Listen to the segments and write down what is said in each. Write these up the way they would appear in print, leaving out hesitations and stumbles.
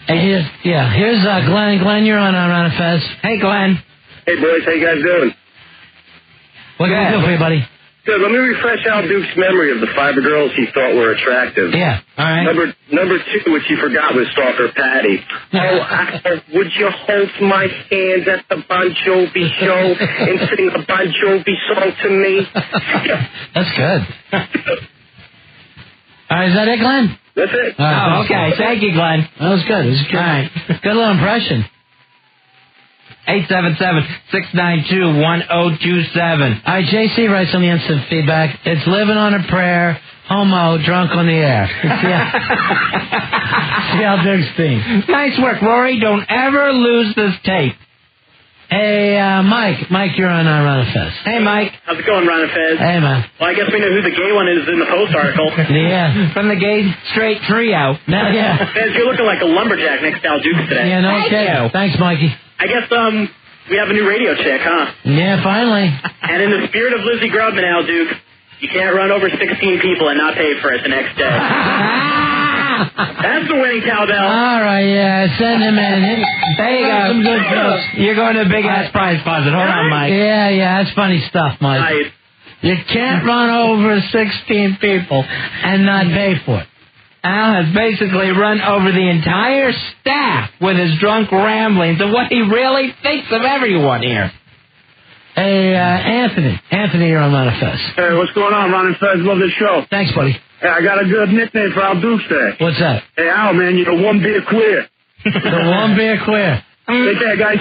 Hey, here's Glenn. Glenn, you're on Ron and Fez. Hey, Glenn. Hey, boys. How you guys doing? What can I do for you, buddy? Good. Let me refresh Al Duke's memory of the 5 girls he thought were attractive. Yeah. All right. Number 2, which he forgot, was Stalker Patty. Would you hold my hand at the Bon Jovi show and sing a Bon Jovi song to me? That's good. All right, is that it, Glenn? That's it. Okay. Thank you, Glenn. That was good. It was good. All right. Good little impression. 877-692-1027. All right, JC writes on the instant feedback. It's living on a prayer, homo, drunk on the air. See Al Duke's theme. Nice work, Rory. Don't ever lose this tape. Hey, Mike. Mike, you're on Ron and Fez. Hey, Mike. How's it going, Ron and Fez? Hey, man. Well, I guess we know who the gay one is in the Post article. Yeah, from the gay straight trio. Yeah. Fez, you're looking like a lumberjack next to Al Duke today. Yeah, no kidding. Thanks, Mikey. I guess, we have a new radio chick, huh? Yeah, finally. And in the spirit of Lizzie Grubman, Al Duke, you can't run over 16 people and not pay for it the next day. That's the winning cowbell. All right, yeah, send him in. There you go. Some good jokes. You're going to a big-ass prize closet. Hold on, Mike. Yeah, that's funny stuff, Mike. Nice. You can't run over 16 people and not pay for it. Al has basically run over the entire staff with his drunk ramblings of what he really thinks of everyone here. Hey, Anthony. Anthony, you're on Ron and Fez. Hey, what's going on, Ron and Fez? Love this show. Thanks, buddy. Hey, I got a good nickname for Al Duke today. What's that? Hey, Al, man, you're the one beer queer. The one beer queer. Take care, guys.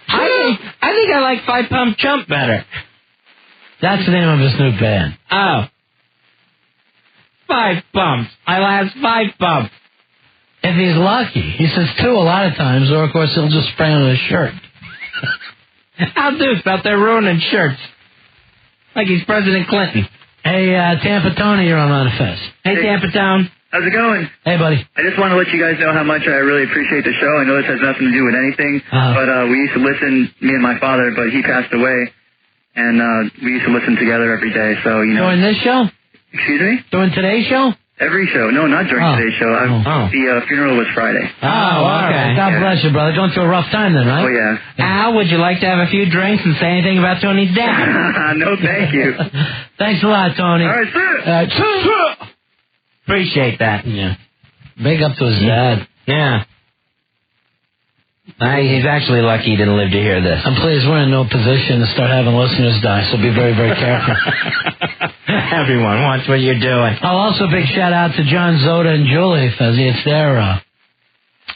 I think I like 5 Pump Chump better. That's the name of his new band. Oh. 5 bumps. I last 5 bumps. If he's lucky. He says 2 a lot of times, or of course he'll just spray on his shirt. Al Duke's out there ruining shirts. Like he's President Clinton. Hey, Tampa Tony, you're on Ron and Fez. Hey, Tampa Town. How's it going? Hey, buddy. I just want to let you guys know how much I really appreciate the show. I know this has nothing to do with anything, but we used to listen, me and my father, but he passed away, and we used to listen together every day, so, you know. During this show? Excuse me? During today's show? Every show. No, not during today's show. The funeral was Friday. Oh, okay. God bless you, brother. Going through a rough time then, right? Oh, yeah. Al, would you like to have a few drinks and say anything about Tony's death? No, thank you. Thanks a lot, Tony. All right, sir. Appreciate that. Yeah. Big up to his dad. Yeah. He's actually lucky he didn't live to hear this. I'm pleased we're in no position to start having listeners die, so be very, very careful. Everyone wants what you're doing. Oh, also big shout out to John, Zoda, and Julie, Fezzy. It's their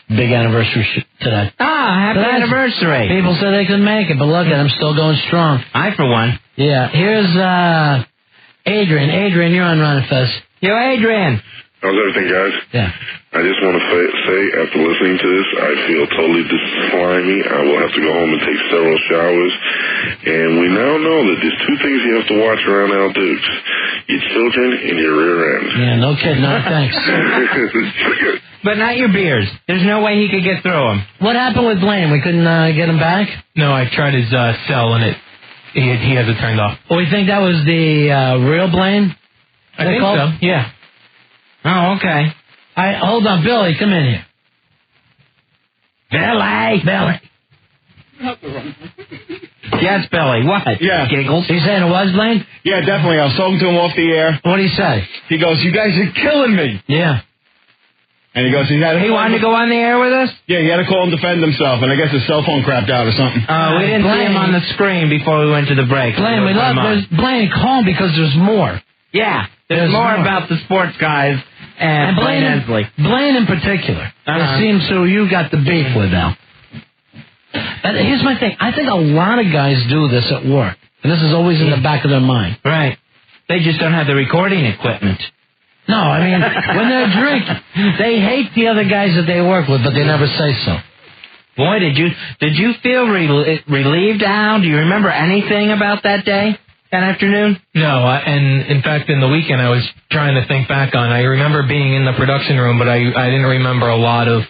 big anniversary today. Happy anniversary. People said they couldn't make it, but look at them, still going strong. I, for one. Yeah. Here's Adrian. Adrian, you're on Ron and Fez. Yo, Adrian. How's everything, guys? Yeah. I just want to say, after listening to this, I feel totally slimy. I will have to go home and take several showers. And we now know that there's 2 things you have to watch around Al Dukes. Your children and your rear end. Yeah, no kidding. No, thanks. But not your beers. There's no way he could get through them. What happened with Blaine? We couldn't get him back? No, I tried his cell, and he has it turned off. Well, we think that was the real Blaine? I think so, yeah. Oh, okay. Hold on, Billy, come in here. Billy. Yes, Billy, what? Yeah. Giggles. He's saying it was Blaine? Yeah, definitely. I was talking to him off the air. What'd he say? He goes, you guys are killing me. Yeah. And he goes, he wanted to go on the air with us? Yeah, he had to call and defend himself, and I guess his cell phone crapped out or something. We didn't see him on the screen before we went to the break. Blaine, Blaine, call him because there's more. Yeah, there's more about the sports guys and Blaine Hensley. Blaine in particular. It seems who you got the beef with now. And here's my thing. I think a lot of guys do this at work, and this is always in the back of their mind. Right. They just don't have the recording equipment. No, I mean, when they're drinking, they hate the other guys that they work with, but they never say so. Boy, did you feel relieved, Al? Do you remember anything about that day, that afternoon? No, and in fact, in the weekend, I was trying to think back on. I remember being in the production room, but I didn't remember a lot of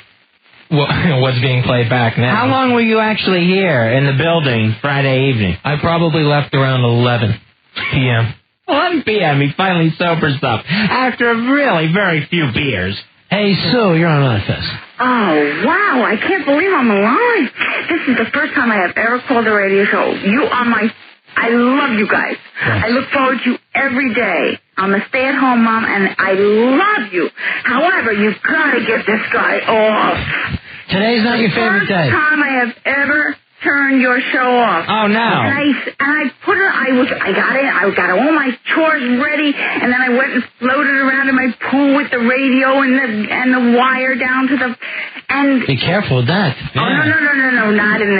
what's being played back now. How long were you actually here in the building Friday evening? I probably left around 11 p.m. 11 p.m. He finally sobers up after really very few beers. Hey, Sue, you're on Fest. Oh, wow, I can't believe I'm alive. This is the first time I have ever called a radio show. I love you guys. Yes. I look forward to you every day. I'm a stay-at-home mom, and I love you. However, you've got to get this guy off. Today's not your favorite day. First time I have ever turned your show off. Oh, no. And I got all my chores ready, and then I went and floated around in my pool with the radio and the wire down to the... And be careful with that. Yeah. Oh, no, not in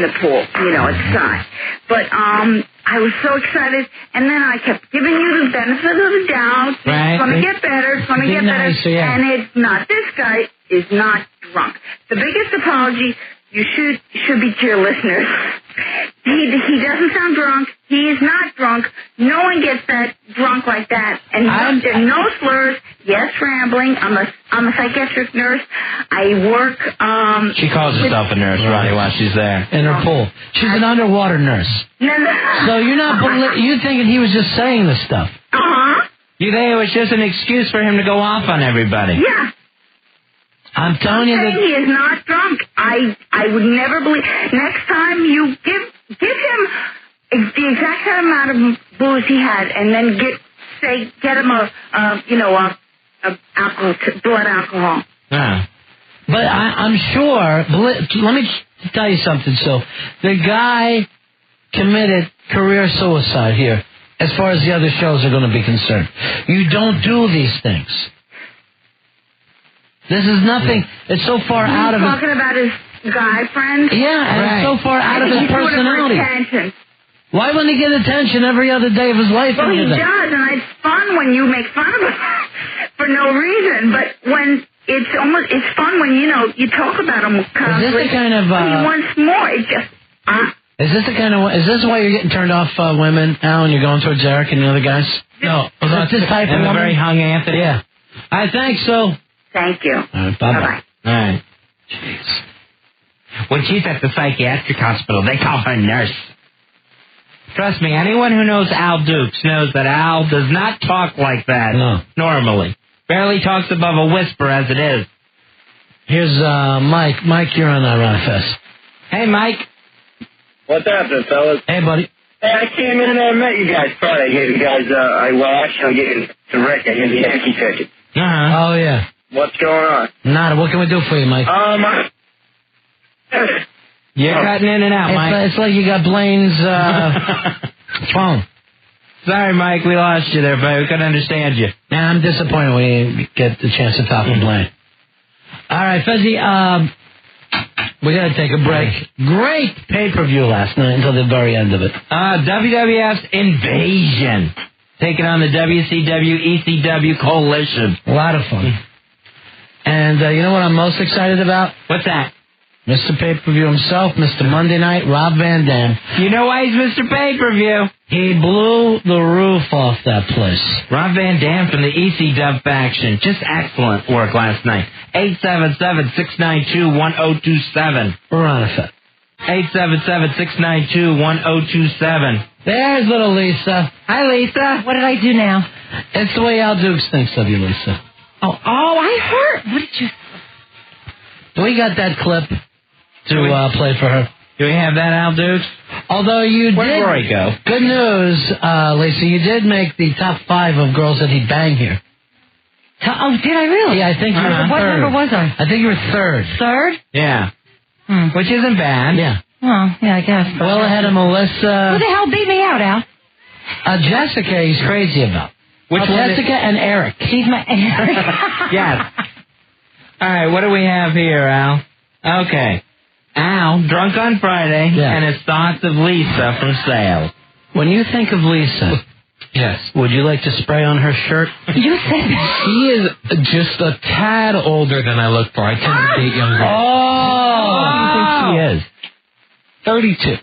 the pool. You know, it's not. But I was so excited, and then I kept giving you the benefit of the doubt. Right. It's going to get better. It's going to get better. Yeah. And it's not. This guy is not drunk. The biggest apology you should be to your listeners. He doesn't sound drunk. He is not drunk. No one gets that drunk like that. And there are no slurs. Yes, rambling. I'm a psychiatric nurse. I work. She calls herself a nurse, Ronnie, while she's there in her pool. She's an underwater nurse. No. So you're not you thinking he was just saying this stuff? You think it was just an excuse for him to go off on everybody? Yeah. I'm telling you that he is not drunk. I would never believe. Next time you give him the exact same amount of booze he had, and then get him a blood alcohol. Yeah. But I'm sure. Let me tell you something. So the guy committed career suicide here, as far as the other shows are going to be concerned. You don't do these things. This is nothing. It's so far out of it. Talking about his guy friend? Yeah, and it's so far out of his personality. Why wouldn't he get attention every other day of his life? Well, he does, and it's fun when you make fun of him for no reason. But when it's fun when you talk about him constantly. Is this the kind of? He wants more. It just. Is this the kind of? Is this why you're getting turned off women, Al, and you're going towards Eric and the other guys? No, not this type of woman. Very hung Anthony. Yeah, I think so. Thank you. All right, bye-bye. All right. Jeez. When she's at the psychiatric hospital, they call her nurse. Trust me, anyone who knows Al Dukes knows that Al does not talk like that normally. Barely talks above a whisper as it is. Here's Mike. Mike, you're on RFS. Hey, Mike. What's happening, fellas? Hey, buddy. Hey, I came in and I met you guys Friday. I gave you guys, I gave to Rick. I gave you Yankee tickets. Oh, yeah. What's going on? Nada. What can we do for you, Mike? You're cutting in and out, Mike. It's like you got Blaine's phone. Sorry, Mike. We lost you there, but we couldn't understand you. Yeah, I'm disappointed we didn't get the chance to talk to Blaine. All right, Fezzi, we got to take a break. Great pay-per-view last night until the very end of it. WWF's Invasion. Taking on the WCW, ECW coalition. A lot of fun. And you know what I'm most excited about? What's that? Mr. Pay-Per-View himself, Mr. Monday Night, Rob Van Dam. You know why he's Mr. Pay-Per-View? He blew the roof off that place. Rob Van Dam from the ECW faction. Just excellent work last night. 877-692-1027. We're on it. 877-692-1027. There's little Lisa. Hi, Lisa. What did I do now? It's the way Al Dukes thinks of you, Lisa. Oh, I heard. What did you... We got that clip to play for her. Do we have that, Al Dukes? Although you did... Where'd Rory go? Good news, Lisa. You did make the top 5 of girls that he'd bang here. Oh, did I really? Yeah, I think you were third. What number was I? I think you were third. Third? Yeah. Which isn't bad. Yeah. Well, yeah, I guess. Well ahead of Melissa. Who the hell beat me out, Al? Jessica he's crazy about. Which one? Jessica and Eric. She's my Eric. Yes. All right, what do we have here, Al? Okay. Al, drunk on Friday, and his thoughts of Lisa from Sale. When you think of Lisa, yes, would you like to spray on her shirt? You said she is just a tad older than I look for. I tend to date younger. Oh! What do you think she is? 32.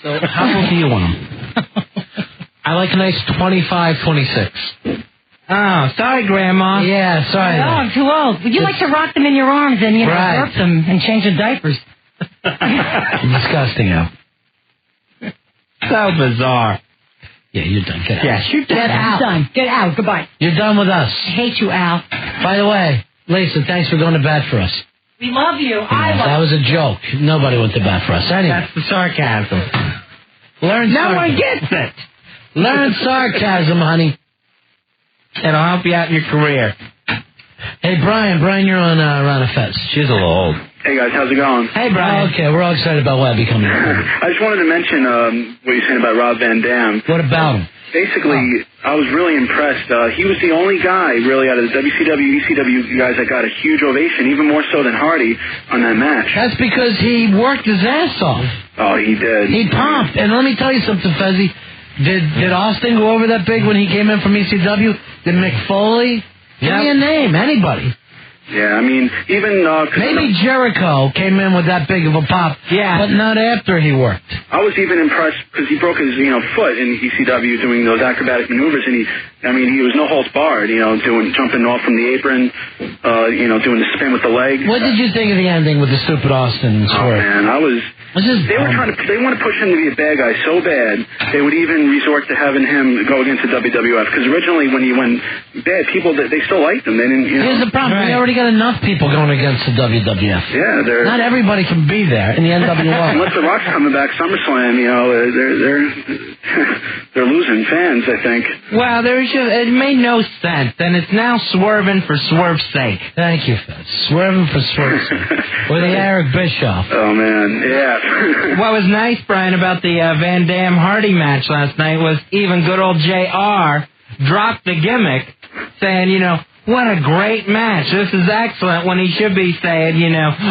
So how old do you want him? I like a nice 25, 26. Oh, sorry, Grandma. Yeah, sorry. Oh, I'm too old. Would you like to rock them in your arms and, burp them and change the diapers? Disgusting, Al. So bizarre. Yeah, you're done. Get out. Yes, you're done. Get out. Get out. Goodbye. You're done with us. I hate you, Al. By the way, Lisa, thanks for going to bat for us. We love you. That was a joke. Nobody went to bat for us. Anyway. That's the sarcasm. Learn no one gets it. Learn sarcasm, honey. It'll help you out in your career. Hey, Brian. Brian, you're on Rana Fest. She's a little old. Hey, guys. How's it going? Hey, Brian. Okay, we're all excited about Webby coming. I just wanted to mention what you're saying about Rob Van Dam. What about him? Basically, I was really impressed. He was the only guy, really, out of the WCW, ECW guys that got a huge ovation, even more so than Hardy, on that match. That's because he worked his ass off. Oh, he did. He pumped. And let me tell you something, Fezzi. Did Austin go over that big when he came in from ECW? Did Mick Foley? Give me a name. Anybody. Yeah, I mean, even... maybe Jericho came in with that big of a pop, but not after he worked. I was even impressed because he broke his, foot in ECW doing those acrobatic maneuvers, and he was no holds barred, jumping off from the apron, doing the spin with the leg. What did you think of the ending with the stupid Austin swerve? Oh, man, they want to push him to be a bad guy so bad, they would even resort to having him go against the WWF, because originally when he went bad, people, they still liked him. They didn't, Here's the problem. We already got enough people going against the WWF. Yeah, not everybody can be there in the NWO. Unless The Rock's coming back SummerSlam, they're losing fans, I think. Well, it made no sense, and it's now swerving for swerve's sake. Thank you, Fez. Swerving for swerve's sake. With the Eric Bischoff. Oh, man, yeah. What was nice, Brian, about the Van Dam Hardy match last night was even good old JR dropped the gimmick, saying, what a great match. This is excellent, when he should be saying,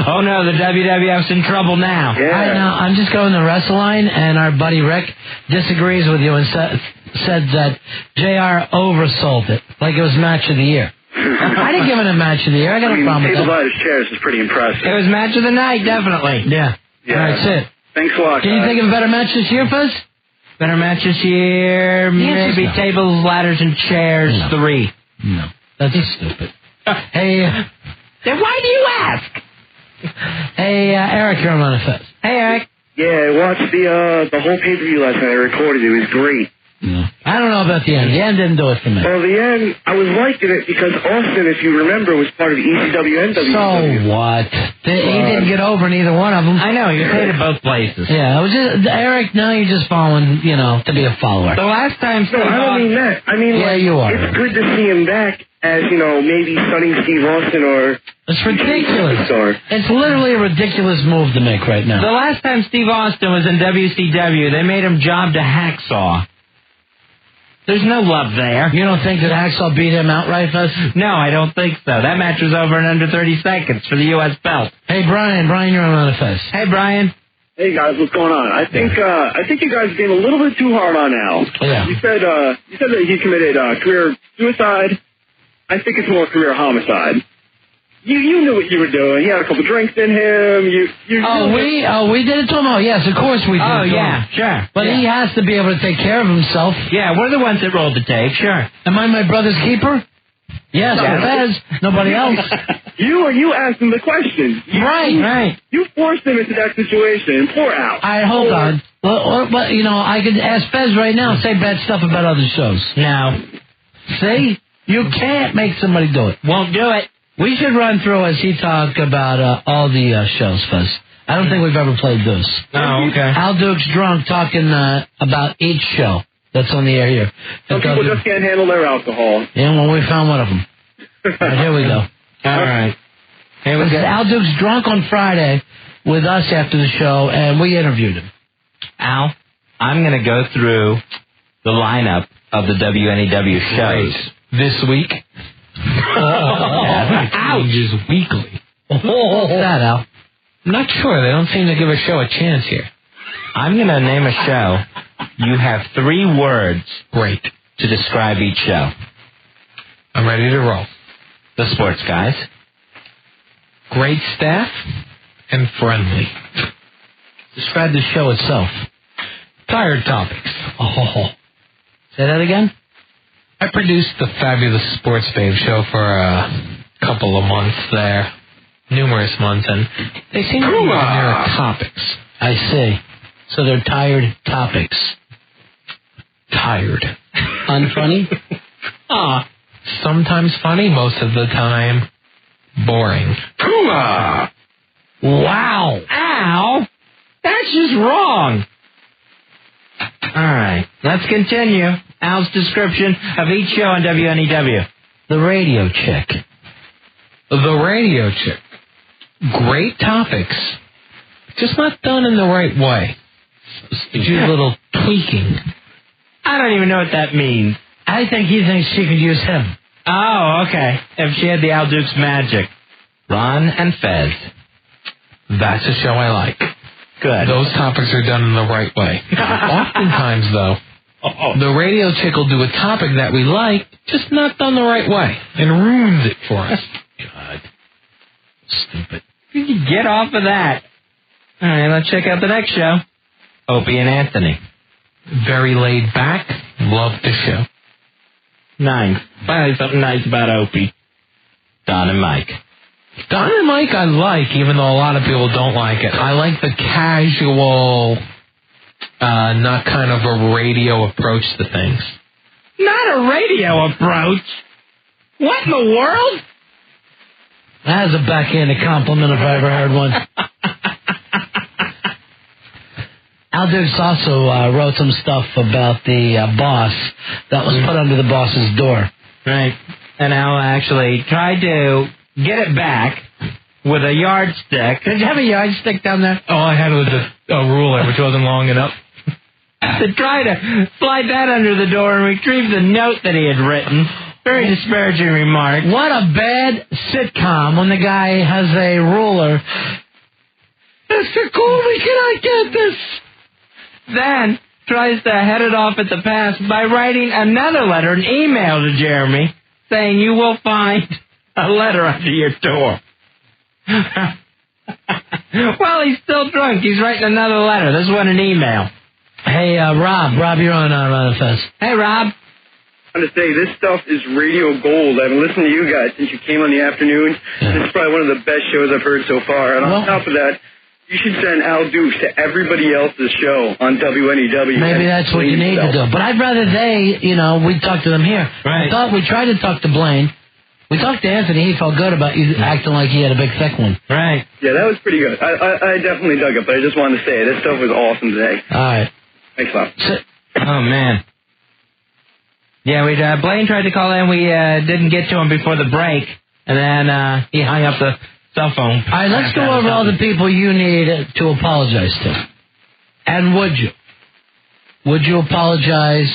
oh no, the WWF's in trouble now. Yeah. I know. I'm just going to WrestleLine, and our buddy Rick disagrees with you and said that JR oversold it, like it was match of the year. I didn't give it a match of the year. I got a problem with that. Table Ladders Chairs is pretty impressive. It was match of the night, definitely. Yeah. All right, that's it. Thanks a lot, Can you think of a better match this year, Fuzz? Better match this year? Maybe Tables, Ladders, and Chairs 3. No. That's stupid. Hey. Then why do you ask? Hey, Eric, you're on the Fest. Hey, Eric. Yeah, I watched the whole pay-per-view last night. I recorded it. It was great. No. I don't know about the end. The end didn't do it for me. Well, the end, I was liking it because Austin, if you remember, was part of the ECW and WCW. So what? He didn't get over neither one of them. I know. He was hated both places. Yeah, it was just, Eric, now you're just following, to be a follower. The last time... No, I don't mean that. I mean, you are. It's good to see him back as, maybe sunning Steve Austin or... It's ridiculous. It's literally a ridiculous move to make right now. The last time Steve Austin was in WCW, they made him job to Hacksaw. There's no love there. You don't think that Hacksaw beat him outright, Fuzz? No, I don't think so. That match was over in under 30 seconds for the U.S. belt. Hey, Brian. Brian, you're on the Fez. Hey, Brian. Hey, guys, what's going on? I think you guys are being a little bit too hard on Al. Yeah. You said that he committed career suicide. I think it's more career homicide. You knew what you were doing. He had a couple drinks in him. We did it to him? Oh, yes, of course we did. Oh, yeah, sure. But he has to be able to take care of himself. Yeah, we're the ones that rolled the tape, sure. Am I my brother's keeper? Yes, Fez. Nobody else. You asked him the question. Right. You forced him into that situation. Poor Al. All right, hold on. But, I could ask Fez right now, say bad stuff about other shows. No. See? You can't make somebody do it. Won't do it. We should run through as he talk about all the shows, Fuzz. I don't think we've ever played this. Oh, okay. Al Duke's drunk talking about each show that's on the air here. Some people just can't handle their alcohol. Yeah, well, we found one of them. All right, here we go. All right. Here we go. Al Duke's drunk on Friday with us after the show, and we interviewed him. Al, I'm going to go through the lineup of the WNEW shows. This week? Changes weekly. What's that, Al? I'm not sure. They don't seem to give a show a chance here. I'm going to name a show. You have 3 words. Great. To describe each show. I'm ready to roll. The Sports Guys. Great staff and friendly. Describe the show itself. Tired topics. Oh. Say that again? I produced the Fabulous Sports Babe show for a couple of months there. Numerous months, and they seem to be generic topics. I see. So they're tired topics. Tired. Unfunny? Sometimes funny, most of the time Boring. Pooh! Wow. Ow. That's just wrong. All right. Let's continue. Al's description of each show on WNEW. The radio chick. The radio chick. Great topics. Just not done in the right way. Do a little tweaking. I don't even know what that means. I think he thinks she could use him. Oh, okay. If she had the Al Dukes magic. Ron and Fez. That's a show I like. Good. Those topics are done in the right way. Oftentimes, though, the radio chick will do a topic that we like, just not done the right way, and ruins it for us. God. Stupid. Get off of that. All right, let's check out the next show. Opie and Anthony. Very laid back. Love the show. Nice. Finally something nice about Opie. Don and Mike. Don and Mike I like, even though a lot of people don't like it. I like the casual, not kind of a radio approach to things. Not a radio approach? What in the world? That is a backhanded compliment if I ever heard one. Al Dukes also wrote some stuff about the boss that was put under the boss's door. Right. And Al actually tried to get it back with a yardstick. Did you have a yardstick down there? All I had was a ruler, which wasn't long enough. To try to slide that under the door and retrieve the note that he had written. Very disparaging remark. What a bad sitcom when the guy has a ruler. Mr. Colby, can I get this? Then tries to head it off at the pass by writing another letter, an email to Jeremy, saying you will find a letter under your door. Well, he's still drunk. He's writing another letter. This one an email. Hey, Rob. Rob, you're on Fest. Hey, Rob. I want to say, this stuff is radio gold. I've been listening to you guys since you came on the afternoon. This is probably one of the best shows I've heard so far. And on top of that, you should send Al Dukes to everybody else's show on WNEW. Maybe that's what you need to do. But I'd rather we talk to them here. Right. We tried to talk to Blaine. We talked to Anthony. He felt good about you acting like he had a big, thick one. Right. Yeah, that was pretty good. I definitely dug it, but I just wanted to say, this stuff was awesome today. All right. Thanks a lot. Oh, man. Yeah, Blaine tried to call in. We didn't get to him before the break, and then he hung up the cell phone. All right, let's go over all the people you need to apologize to. And would you? Would you apologize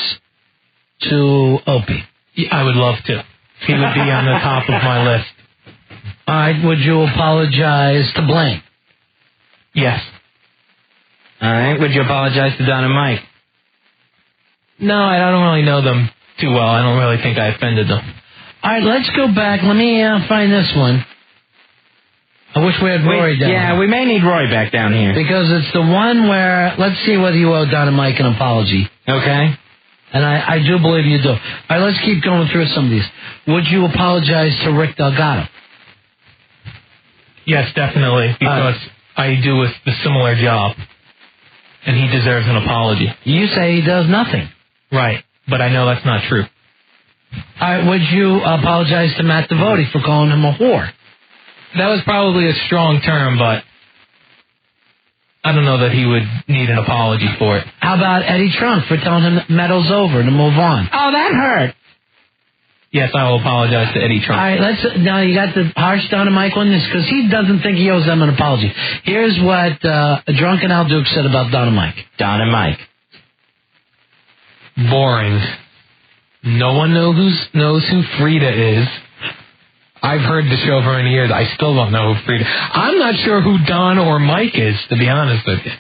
to Opie? I would love to. He would be on the top of my list. All right, would you apologize to Blaine? Yes. All right, would you apologize to Don and Mike? No, I don't really know them too well. I don't really think I offended them. All right, let's go back. Let me find this one. I wish we had Roy down. Yeah, we may need Roy back down here. Because it's the one where, let's see whether you owe Don and Mike an apology. Okay. And I do believe you do. All right, let's keep going through some of these. Would you apologize to Rick Delgado? Yes, definitely, because I do a similar job, and he deserves an apology. You say he does nothing. Right, but I know that's not true. All right, would you apologize to Matt Devote for calling him a whore? That was probably a strong term, but I don't know that he would need an apology for it. How about Eddie Trunk for telling him that metal's over to move on? Oh, that hurt. Yes, I will apologize to Eddie Trunk. All right, now you got the harsh Don and Mike on this because he doesn't think he owes them an apology. Here's what drunken Al Dukes said about Don and Mike. Don and Mike. Boring. No one knows who Frida is. I've heard the show for many years. I still don't know who Frida. I'm not sure who Don or Mike is, to be honest with you.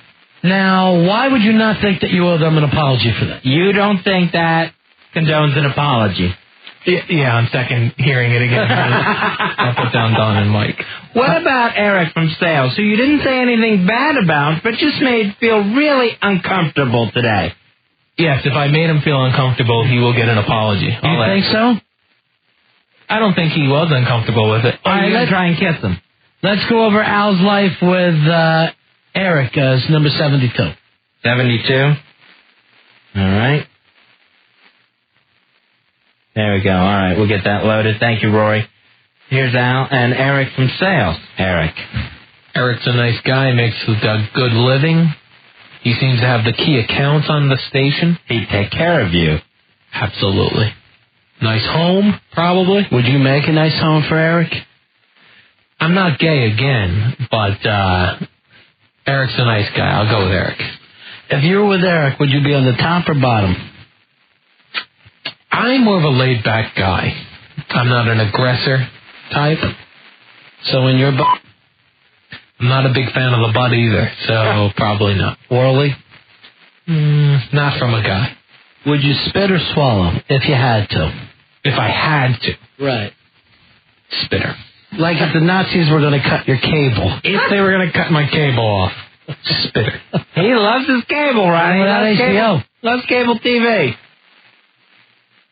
Now, why would you not think that you owe them an apology for that? You don't think that condones an apology? Yeah, on second hearing it again, I'll put down Don and Mike. What about Eric from Sales, who you didn't say anything bad about, but just made feel really uncomfortable today? Yes, if I made him feel uncomfortable, he will get an apology. You think so? I don't think he was uncomfortable with it. All right, let's try and kiss him. Let's go over Al's life with Eric as number 72. 72? All right. There we go. All right, we'll get that loaded. Thank you, Rory. Here's Al and Eric from sales. Eric's a nice guy, makes a good living. He seems to have the key accounts on the station. He'd take care of you. Absolutely. Nice home, probably. Would you make a nice home for Eric? I'm not gay again, but Eric's a nice guy. I'll go with Eric. If you were with Eric, would you be on the top or bottom? I'm more of a laid-back guy. I'm not an aggressor type. So in your butt? I'm not a big fan of the butt either, so probably not. Orally? Not from a guy. Would you spit or swallow if you had to? If I had to. Right. Spitter. Like if the Nazis were going to cut your cable. If they were going to cut my cable off. Spitter. He loves his cable, right? Without HBO. Loves cable TV.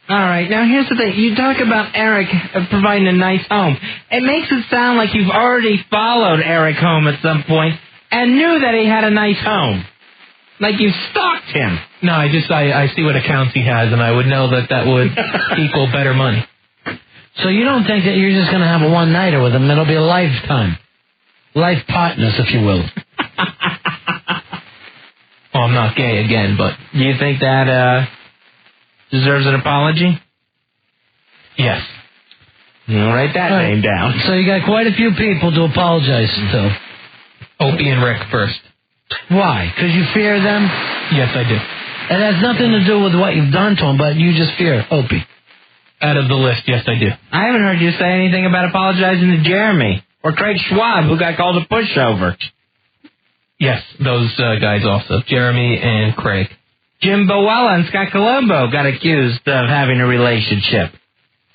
All right, now here's the thing. You talk about Eric providing a nice home. It makes it sound like you've already followed Eric home at some point and knew that he had a nice home. Like you stalked him. No, I see what accounts he has, and I would know that would equal better money. So you don't think that you're just going to have a one-nighter with him? It'll be a lifetime. Life partners, if you will. Well, I'm not gay again, but... Do you think that deserves an apology? Yes. I'll write that name down. So you got quite a few people to apologize to. Opie and Rick first. Why? Because you fear them? Yes, I do. It has nothing to do with what you've done to them, but you just fear Opie. Out of the list, yes, I do. I haven't heard you say anything about apologizing to Jeremy or Craig Schwab, who got called a pushover. Yes, those guys also. Jeremy and Craig. Jim Boella and Scott Colombo got accused of having a relationship.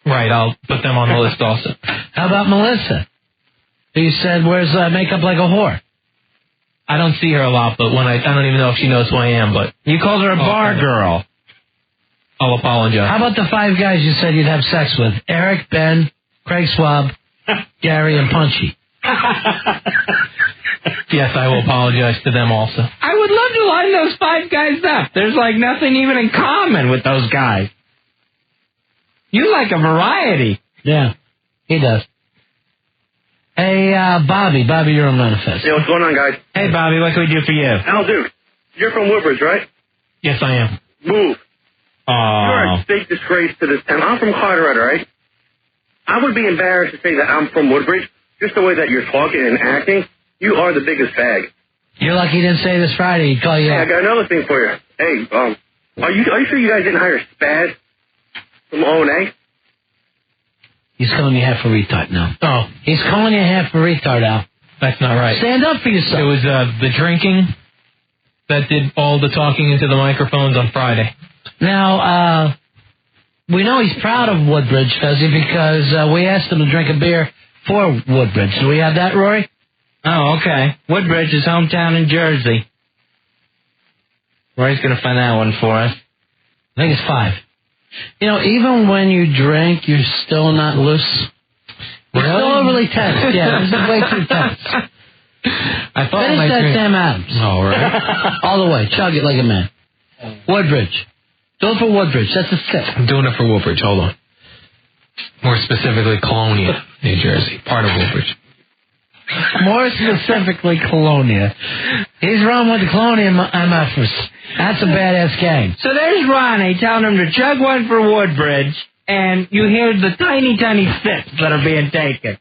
Right, I'll put them on the list also. How about Melissa? You said wears makeup like a whore. I don't see her a lot, but I don't even know if she knows who I am, but... You called her a bar girl. I'll apologize. How about the 5 guys you said you'd have sex with? Eric, Ben, Craig Schwab, Gary, and Punchy. Yes, I will apologize to them also. I would love to line those 5 guys up. There's like nothing even in common with those guys. You like a variety. Yeah, he does. Hey, Bobby. Bobby, you're on Manifest. Hey, what's going on, guys? Hey, Bobby, what can we do for you? Al Duke, you're from Woodbridge, right? Yes, I am. Move. You're a big disgrace to this town. I'm from Carteret, right? I would be embarrassed to say that I'm from Woodbridge. Just the way that you're talking and acting, you are the biggest bag. You're lucky he didn't say this Friday. He'd call you Hey, out. I got another thing for you. Hey, are you sure you guys didn't hire Spaz from O&A? He's calling you half a retard now. Oh. He's calling you half a retard, Al. That's not right. Stand up for yourself. It was the drinking that did all the talking into the microphones on Friday. Now, we know he's proud of Woodbridge, Fezzy, because we asked him to drink a beer for Woodbridge. Do we have that, Rory? Oh, okay. Woodbridge is hometown in Jersey. Rory's going to find that one for us. I think it's 5. You know, even when you drink, you're still not loose. You're still overly tense. Yeah, this is way too tense. I thought Finish that Sam Adams. All right. All the way. Chug it like a man. Woodbridge. Do it for Woodbridge. That's a 6. I'm doing it for Woodbridge. Hold on. More specifically, Colonia, New Jersey. Part of Woodbridge. More specifically, Colonia. He's wrong with the Colonia MFers. That's a badass gang. So there's Ronnie telling him to chug one for Woodbridge, and you hear the tiny, tiny sips that are being taken.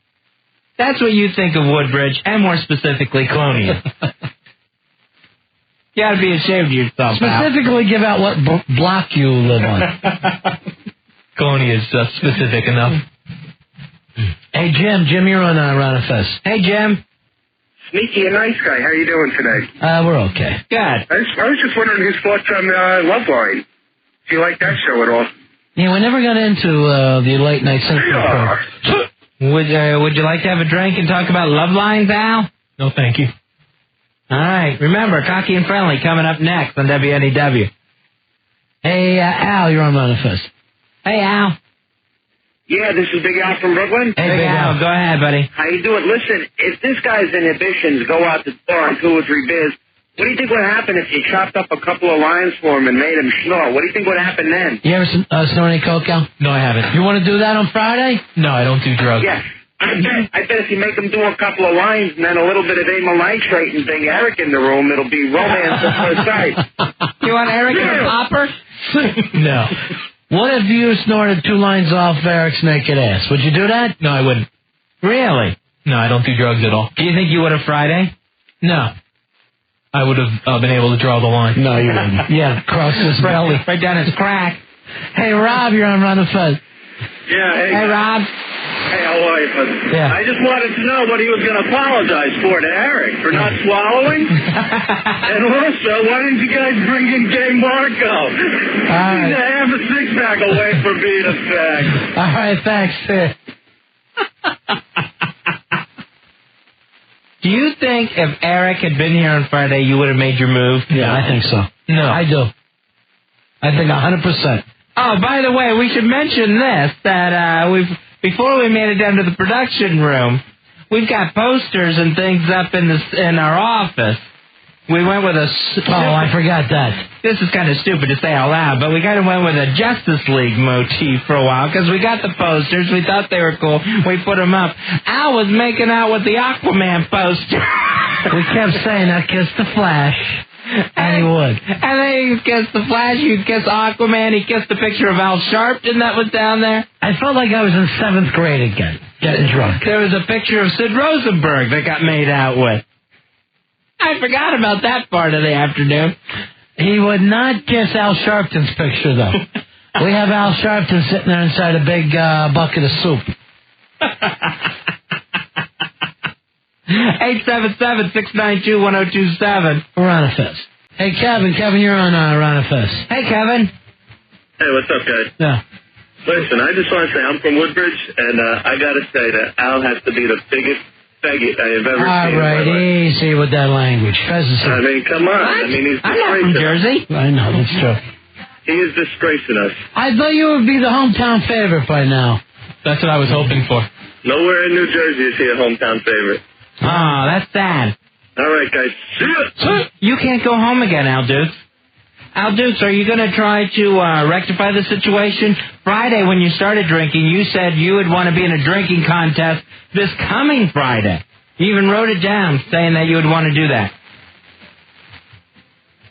That's what you think of Woodbridge, and more specifically, Colonia. You gotta be ashamed of yourself, Specifically, give out what block you live on. Colonia is specific enough. Hey, Jim. Jim, you're on Ronifest. Hey, Jim. Sneaky and nice guy. How you doing today? We're okay. Good. I was just wondering his thoughts on Loveline. Do you like that show at all? Yeah, we never got into the late night central. Would you like to have a drink and talk about love lines, Al? No, thank you. All right. Remember, Cocky and Friendly coming up next on WNEW. Hey, Al, you're on Manifest. Hey, Al. Yeah, this is Big Al from Brooklyn. Hey, Big Al. Go ahead, buddy. How you doing? Listen, if this guy's inhibitions go out the door on 2 or 3 beers, what do you think would happen if you chopped up a couple of lines for him and made him snore? What do you think would happen then? You ever snort any coke, Al? No, I haven't. You want to do that on Friday? No, I don't do drugs. Yes. I bet if you make him do a couple of lines and then a little bit of amyl nitrate and bring Eric in the room, it'll be romance at first sight. You want Eric in a popper? No. What if you snorted 2 lines off Eric's naked ass? Would you do that? No, I wouldn't. Really? No, I don't do drugs at all. Do you think you would have Friday? No. I would have been able to draw the line. No, you wouldn't. Yeah, cross his belly. Right down his crack. Hey, Rob, you're on Run the Fuzz. Yeah, Hey, Rob. Hey, how are you, Fuzz? Yeah. I just wanted to know what he was going to apologize for to Eric, for not swallowing. And also, why didn't you guys bring in Gay Marco? He's a half a six-pack away from being a fag. All right, thanks. Do you think if Eric had been here on Friday, you would have made your move? Yeah, I think so. No. I do. I think 100%. Oh, by the way, we should mention this, that before we made it down to the production room, we've got posters and things up in our office. We went with I forgot that. This is kind of stupid to say out loud, but we kind of went with a Justice League motif for a while, because we got the posters, we thought they were cool, we put them up. Al was making out with the Aquaman poster. We kept saying, I kissed the Flash. And he would. And then he kissed the Flash, he kissed Aquaman, he kissed the picture of Al Sharpton that was down there. I felt like I was in 7th grade again, getting drunk. There was a picture of Sid Rosenberg that got made out with. I forgot about that part of the afternoon. He would not kiss Al Sharpton's picture, though. We have Al Sharpton sitting there inside a big bucket of soup. 877-692-1027. Ron Fest. Hey, Kevin. Kevin, you're on Ron Fest. Hey, Kevin. Hey, what's up, guys? Yeah. Listen, I just want to say I'm from Woodbridge, and I got to say that Al has to be the biggest faggot I have ever seen. All right, easy with that language. I mean, come on. What? I mean, he's I'm not from Jersey. I know, that's true. He is disgracing us. I thought you would be the hometown favorite by now. That's what I was hoping for. Nowhere in New Jersey is he a hometown favorite. Oh, that's sad. All right, guys. See ya. You can't go home again, Al Dukes. Al Dukes, are you going to try to rectify the situation? Friday, when you started drinking, you said you would want to be in a drinking contest this coming Friday. You even wrote it down, saying that you would want to do that.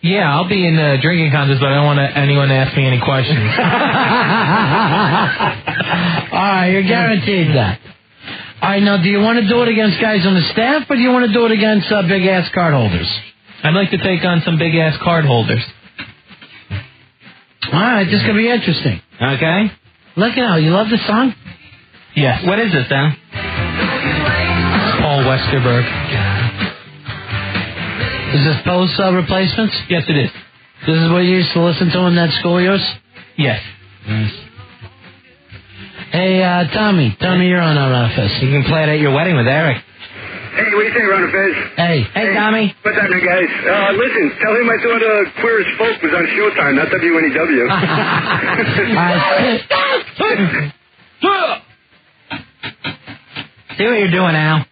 Yeah, I'll be in the drinking contest, but I don't want anyone to ask me any questions. All right, you're guaranteed that. All right, now, do you want to do it against guys on the staff, or do you want to do it against big-ass card holders? I'd like to take on some big-ass card holders. All right, this could be interesting. Okay. Look out, you love the song? Yes. What is this, Al? Paul Westerberg. Is this Post Replacements? Yes, it is. This is what you used to listen to in that school of yours? Yes. Nice. Hey, Tommy. Tommy, you're on our office. You can play it at your wedding with Eric. Hey, what do you think, Ron Fez? Hey. Hey, Tommy. What's happening, guys? Listen, tell him I thought Queer as Folk was on Showtime, not WNEW. See what you're doing, Al.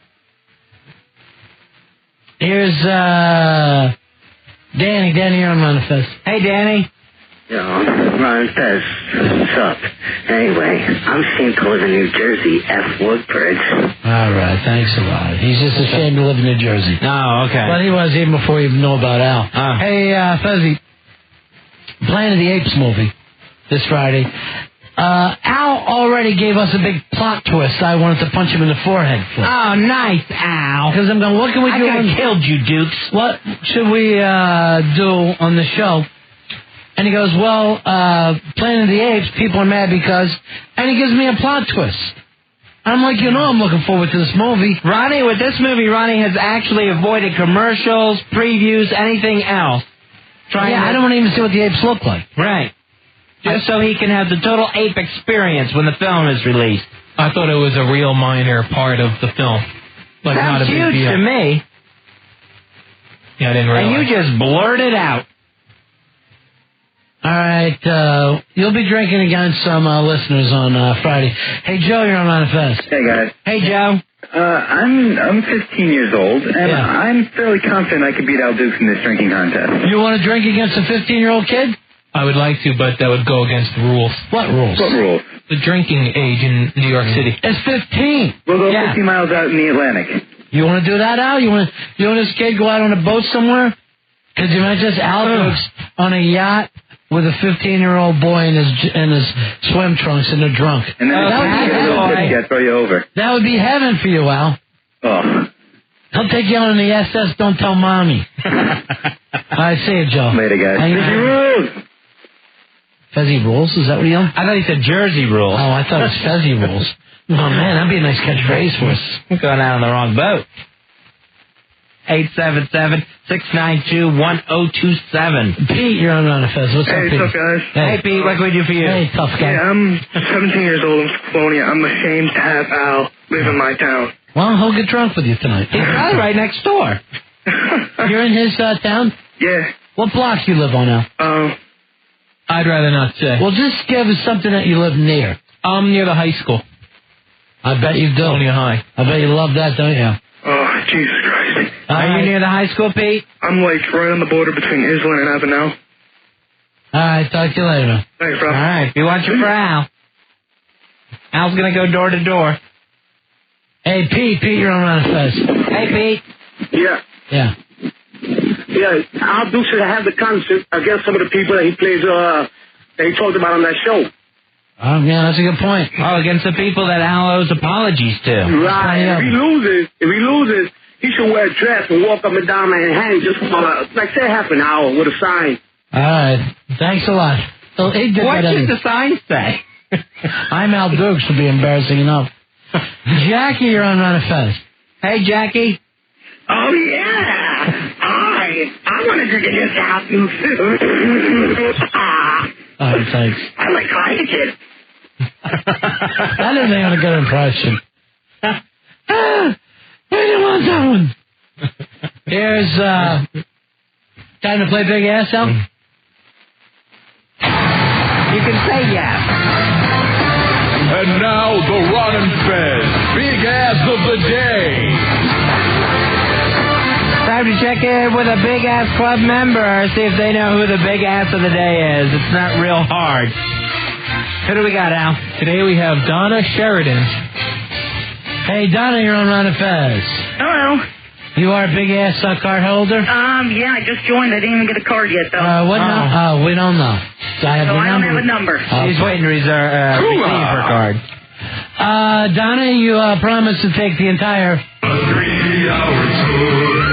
Here's, Danny. Danny, you're on Ron Fez. Hey, Danny. Yo, Ron Fez, what's up? Anyway, I'm seeing to live in New Jersey, F. Woodbridge. All right, thanks a lot. He's just ashamed to live in New Jersey. Oh, okay. But he was even before you even know about Al. Oh. Hey, Fezzy, Planet of the Apes movie this Friday. Al already gave us a big plot twist. I wanted to punch him in the forehead for. Oh, nice, Al. Because I'm going, what can we do? I could have killed you, Dukes. What should we do on the show? And he goes, well, Planet of the Apes, people are mad because... And he gives me a plot twist. I'm like, I'm looking forward to this movie. Ronnie, with this movie, Ronnie has actually avoided commercials, previews, anything else. I don't want to even see what the apes look like. Right. Just so he can have the total ape experience when the film is released. I thought it was a real minor part of the film. Like Sounds not a big huge deal. to me. Yeah, I didn't realize. And you just blurted out. All right, you'll be drinking against some listeners on Friday. Hey, Joe, you're on Manifest. Hey, guys. Hey, Joe. I'm 15 years old, and I'm fairly confident I could beat Al Dukes in this drinking contest. You want to drink against a 15-year-old kid? I would like to, but that would go against the rules. What rules? What rules? The drinking age in New York City. It's 15. We'll go 50 miles out in the Atlantic. You want to do that, Al? You want this kid go out on a boat somewhere? Could you imagine Al Dukes on a yacht with a 15-year-old boy in his swim trunks and they're drunk? And then that throw you over. That would be heaven for you, Al. Oh. He'll take you on the SS. Don't tell mommy. All right, see you, Joe. Later, guys. Fezzy rules. Fezzy rules? Is that what he yelled? I thought he said Jersey rules. Oh, I thought it was Fezzy rules. Oh, man, that'd be a nice catchphrase for us. I'm going out on the wrong boat. 877-692-1027. Pete, you're on Ron Fez. What's up, Pete? Hey, what's up, guys? Hey, Pete, what can we do for you? Hey, tough guy. Yeah, I'm 17 years old. I'm Colonia. I'm ashamed to have Al live in my town. Well, he'll get drunk with you tonight. He's probably right next door. You're in his town? Yeah. What block you live on now? I'd rather not say. Well, just give us something that you live near. I'm near the high school. I bet you do. Colonia High. I bet you love that, don't you? Oh, Jesus Christ. Are you near the high school, Pete? I'm like right on the border between Island and Avenel. All right, talk to you later, man. Thanks, bro. All right, be watching for Al. Al's going to go door to door. Hey, Pete, you're on Ron Fez. Hey, Pete. Yeah. Yeah. Yeah, Al Dukes should have the concert against some of the people that he plays, that he talked about on that show. Yeah, that's a good point. Oh, against the people that Al owes apologies to. Right. If he loses, he should wear a dress and walk up and down and hang just for, like, say half an hour with a sign. All right. Thanks a lot. What should the sign say? I'm Al Dukes would be embarrassing enough. Jackie, you're on Ron Fez. Hey, Jackie. Oh, yeah. I want to drink against Al Dukes. All right, thanks. I like Heineken. That isn't even a good impression. I didn't want that one. Here's, time to play Big Ass, Al? You can say yes. And now the Ron and Fez Big Ass of the Day. Time to check in with a Big Ass Club member, see if they know who the Big Ass of the Day is. It's not real hard. Who do we got, Al? Today we have Donna Sheridan. Hey, Donna, you're on Ron and Fez. Hello. You are a Big Ass card holder? Yeah, I just joined. I didn't even get a card yet, though. What now? We don't know. I don't have a number. She's waiting to receive her card. Donna, you promised to take the entire 3-hour tour.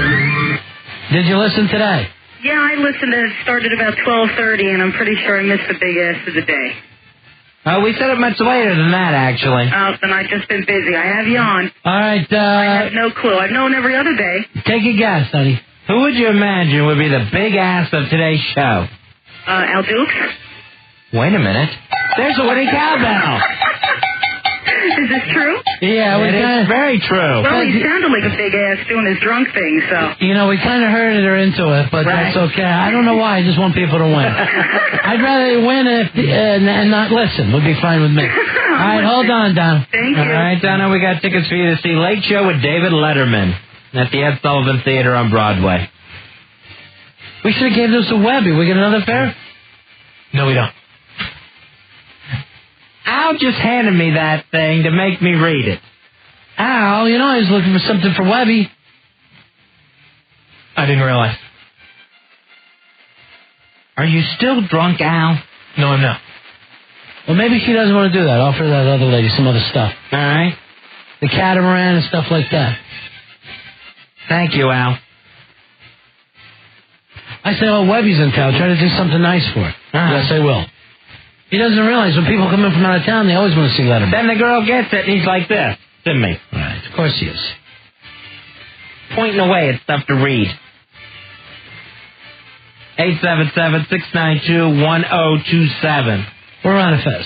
Did you listen today? Yeah, I listened. It started about 12:30, and I'm pretty sure I missed the Big Ass of the Day. We said it much later than that, actually. Oh, then I've just been busy. I have you on. All right. I have no clue. I've known every other day. Take a guess, honey. Who would you imagine would be the Big Ass of today's show? Al Dukes? Wait a minute. There's a winning cowbell. Is this true? Yeah, it is very true. Well, he sounded like a big ass doing his drunk thing, so. You know, we kind of herded her into it, but that's okay. I don't know why. I just want people to win. I'd rather they win and not listen. Would be fine with me. All right, hold on, Donna. Thank you. All right, Donna, we got tickets for you to see Late Show with David Letterman at the Ed Sullivan Theater on Broadway. We should have gave this to Webby. We get another fare? No, we don't. Al just handed me that thing to make me read it. Al, you know I was looking for something for Webby. I didn't realize. Are you still drunk, Al? No, I'm not. Well, maybe she doesn't want to do that. Offer that other lady some other stuff. All right. The catamaran and stuff like that. Thank you, Al. I say, oh, Webby's in town. Try to do something nice for her. Yes, I will. He doesn't realize when people come in from out of town, they always want to see Letterman. Then the girl gets it, and he's like this to me. Right, of course he is. Pointing away at stuff to read. 877-692-1027. We're on a Fez.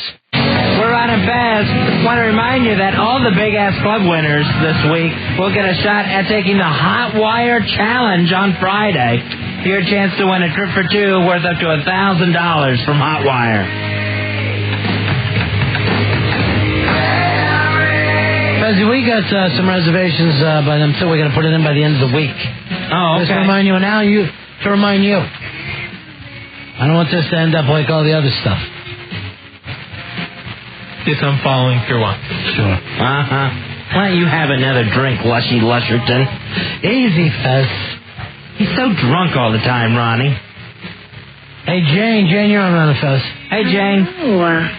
We're on a Fez. Want to remind you that all the Big Ass Club winners this week will get a shot at taking the Hot Wire Challenge on Friday. Your chance to win a trip for two worth up to $1,000 from Hot Wire. Fezzy, we got some reservations by them, so we're going to put it in by the end of the week. Oh, okay. Just to remind you, and now to remind you. I don't want this to end up like all the other stuff. Guess I'm following through on. Sure. Uh-huh. Why don't you have another drink, Lushy Lusherton? Easy, Fez. He's so drunk all the time, Ronnie. Hey, Jane, you're on Run Fez. Hey, Jane.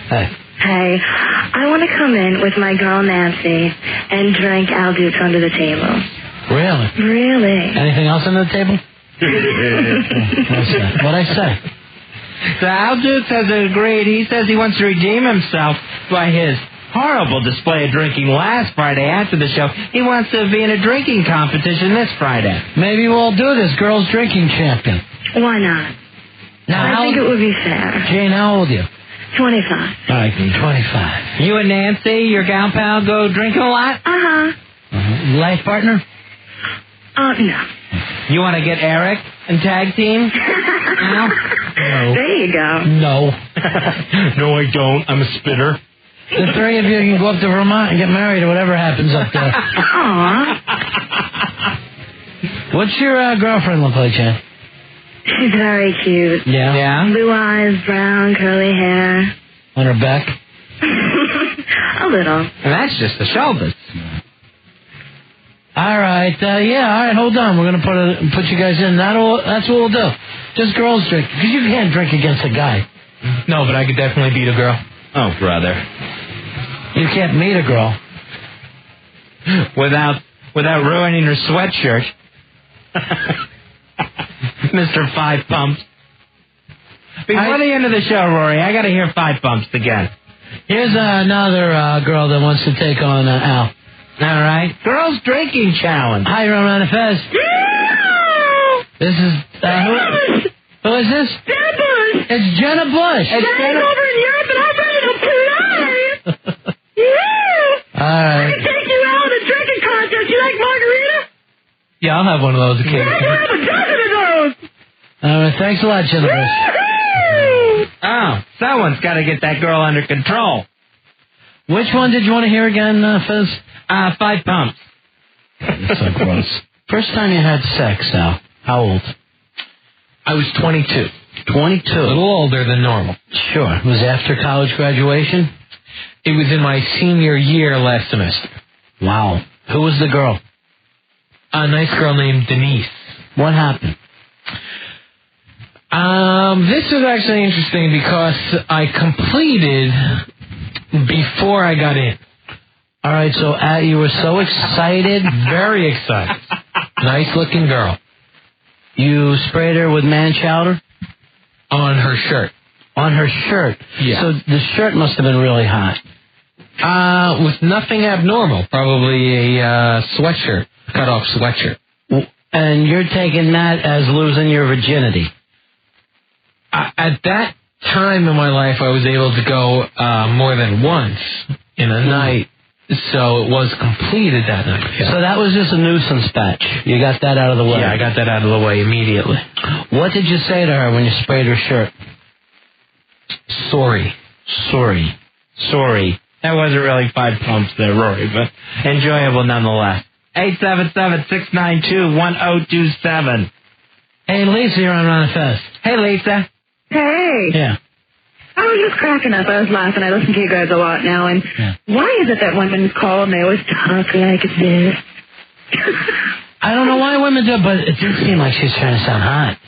Hey. Hey, I want to come in with my girl Nancy and drink Al Dukes under the table. Really? Really? Anything else under the table? What'd I say? So Al Dukes has agreed. He says he wants to redeem himself by his horrible display of drinking last Friday after the show. He wants to be in a drinking competition this Friday. Maybe we'll do this, girls drinking champion. Why not? Now, I think it would be fair. Jane, how old are you? 25. All right, 25. You and Nancy, your gal pal, go drinking a lot? Uh-huh. Life partner? No. You want to get Eric and tag team? No. There you go. No. No, I don't. I'm a spitter. The three of you can go up to Vermont and get married or whatever happens up there. Aww. What's your girlfriend look like, Jen? She's very cute. Yeah? Blue eyes, brown, curly hair. On her back? A little. And that's just the shoulders. All right, all right, hold on. We're going to put you guys in. That's what we'll do. Just girls drink, because you can't drink against a guy. No, but I could definitely beat a girl. Oh, brother. You can't meet a girl. Without ruining her sweatshirt. Mr. Five Pumps. Before the end of the show, Rory, I got to hear Five Pumps again. Here's another girl that wants to take on Al. All right. Girls Drinking Challenge. Hi, Ron Fez. This is... who is this? Jenna Bush. It's Jenna Bush. Jenna's over in Europe and I'm ready to play. Yeah. All right. I can take you out at a drinking contest. You like margarita? Yeah, I'll have one of those occasionally. Yeah, have a dozen of those. All right, thanks a lot, Jenna Bush. Oh, someone's got to get that girl under control. Which one did you want to hear again, Fez? Five Pumps. That's so gross. First time you had sex, Al. How old? I was 22. 22. A little older than normal. Sure. It was after college graduation? It was in my senior year last semester. Wow. Who was the girl? A nice girl named Denise. What happened? This was actually interesting because I completed before I got in. All right, so you were so excited. Very excited. Nice looking girl. You sprayed her with man chowder? On her shirt. On her shirt? Yeah. So the shirt must have been really hot. With nothing abnormal. Probably a sweatshirt. Cut off sweatshirt. And you're taking that as losing your virginity? At that time in my life, I was able to go more than once in a night. So it was completed that night. Yeah. So that was just a nuisance batch. You got that out of the way. Yeah, I got that out of the way immediately. What did you say to her when you sprayed her shirt? Sorry. That wasn't really Five Pumps there, Rory, but enjoyable nonetheless. 877-692-1027. Hey, Lisa, you're on Ron Fest. Hey, Lisa. Hey. Yeah. I was just cracking up. I was laughing. I listen to you guys a lot now. And why is it that women call and they always talk like this? I don't know why women do, but it did seem like she was trying to sound hot.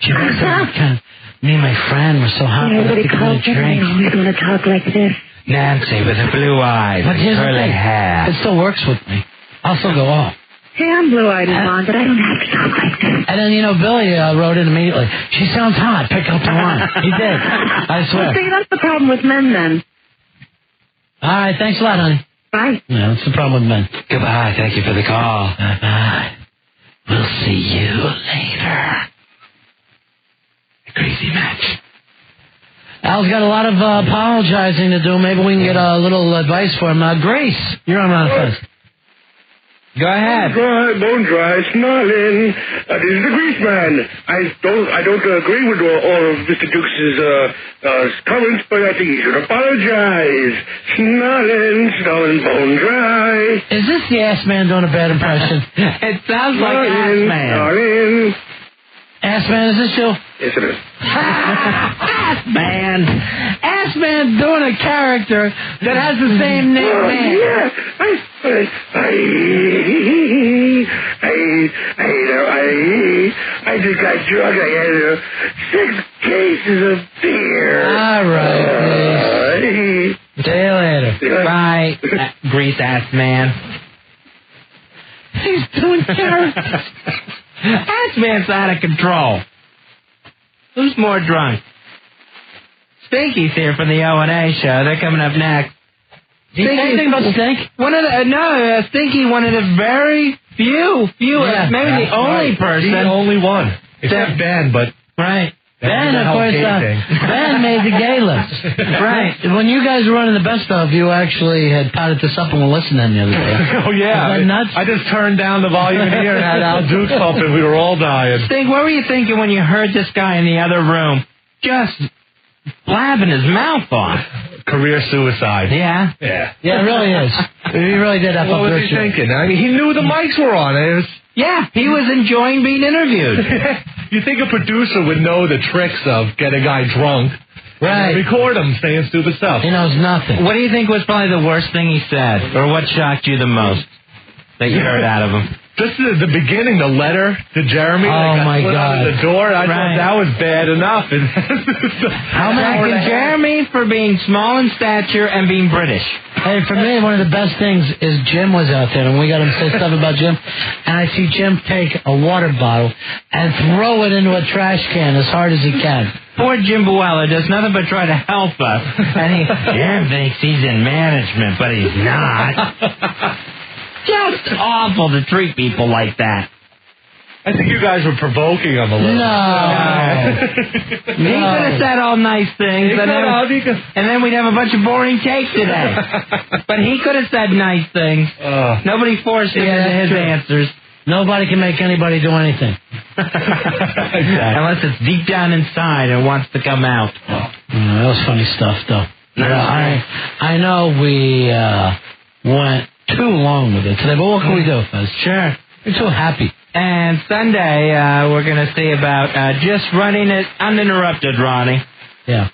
She was kind of, me and my friend were so hot. Everybody calls and they always want to talk like this. Nancy with the blue eyes and curly hair. It still works with me. I'll still go off. Hey, I'm blue-eyed and blonde, but I don't have to talk like this. And then, Billy wrote in immediately, she sounds hot, pick up the line. He did. I swear. See, that's the problem with men, then. All right, thanks a lot, honey. Bye. Yeah, that's the problem with men. Goodbye, thank you for the call. Bye-bye. We'll see you later. Crazy match. Al's got a lot of apologizing to do. Maybe we can get a little advice for him. Grace, you're on Ron Fest. Go ahead. Bone dry, snarling. This is the Grease Man. I don't agree with all of Mr. Dukes' comments, but I think he should apologize. Snarling, bone dry. Is this the Ass Man doing a bad impression? It sounds like Ass Man. Ass Man, is this you? Yes, it is. Ass Man doing a character that has the same name. Yeah. I just got drunk. I had 6 cases of beer. All right, please. See you later. Bye, grease ass man. He's doing characters. Ass man's out of control. Who's more drunk? Stinky's here from the O&A show. They're coming up next. Do you say anything about Stink? Stinky, one of the very few, maybe the only person. The only one. Except Ben, but... Right. Ben, of course, Ben made the gay list. Right. When you guys were running the best of, you actually had potted this up and were listening the other day. Oh, yeah. Was that nuts? I just turned down the volume in here and had Al Dukes up, and we were all dying. Stink, what were you thinking when you heard this guy in the other room just blabbing his mouth off? Career suicide. Yeah? Yeah. Yeah, it really is. He really did have What was he thinking? I mean, he knew the mics were on. Yeah, he was enjoying being interviewed. You think a producer would know the tricks of get a guy drunk, right? Record him saying stupid stuff. He knows nothing. What do you think was probably the worst thing he said, or what shocked you the most that you heard out of him? Just the beginning, the letter to Jeremy. Oh, my God. Out of the door. I thought that was bad enough. How many Jeremy for being small in stature and being British? Hey, for me, one of the best things is Jim was out there, and we got him to say stuff about Jim, and I see Jim take a water bottle and throw it into a trash can as hard as he can. Poor Jim Buella does nothing but try to help us, and Jim thinks he's in management, but he's not. Just awful to treat people like that. I think you guys were provoking him a little. No. He could have said all nice things, and then we'd have a bunch of boring takes today. But he could have said nice things. Nobody forced him into his answers. Nobody can make anybody do anything. Exactly. Unless it's deep down inside and wants to come out. That was funny stuff, though. I know we went too long with it today, but what can we do, Fez? Sure. We're too happy. And Sunday, we're going to see about just running it uninterrupted, Ronnie. Yeah.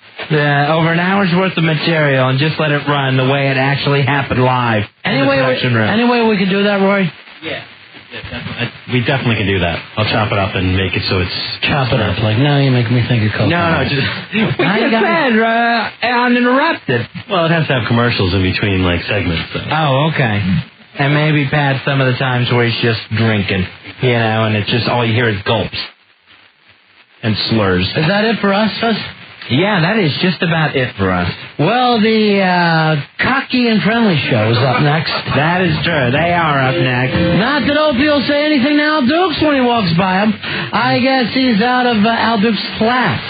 Over an hour's worth of material and just let it run the way it actually happened live in the production room. Any way we can do that, Roy? Yeah. We definitely can do that. I'll chop it up and make it so it's... Chop it up. Like, now you make me think of Coke. No, just... We just said uninterrupted. Well, it has to have commercials in between, like, segments. So. Oh, okay. And maybe Pat some of the times where he's just drinking, and it's just all you hear is gulps and slurs. Is that it for us? Yeah, that is just about it for us. Well, the Cocky and Friendly show is up next. That is true. They are up next. Not that Opie will say anything to Al Dukes when he walks by him. I guess he's out of Al Dukes' class.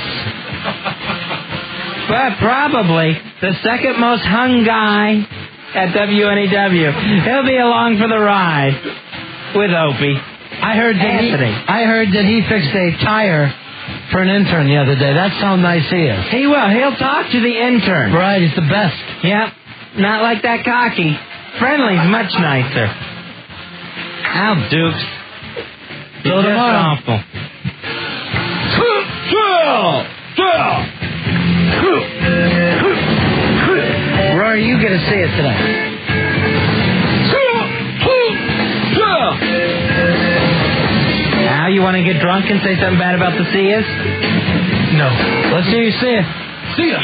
But probably the second most hung guy at WNEW. He'll be along for the ride with Opie. I heard that he fixed a tire for an intern the other day. That's how nice he is. He will. He'll talk to the intern. Right, he's the best. Yep. Not like that Cocky. Friendly's much nicer. Al Dukes. He's just awful. Rory, you get to see it today. Al, you want to get drunk and say something bad about the Seas? No. Let's hear you say it. See ya.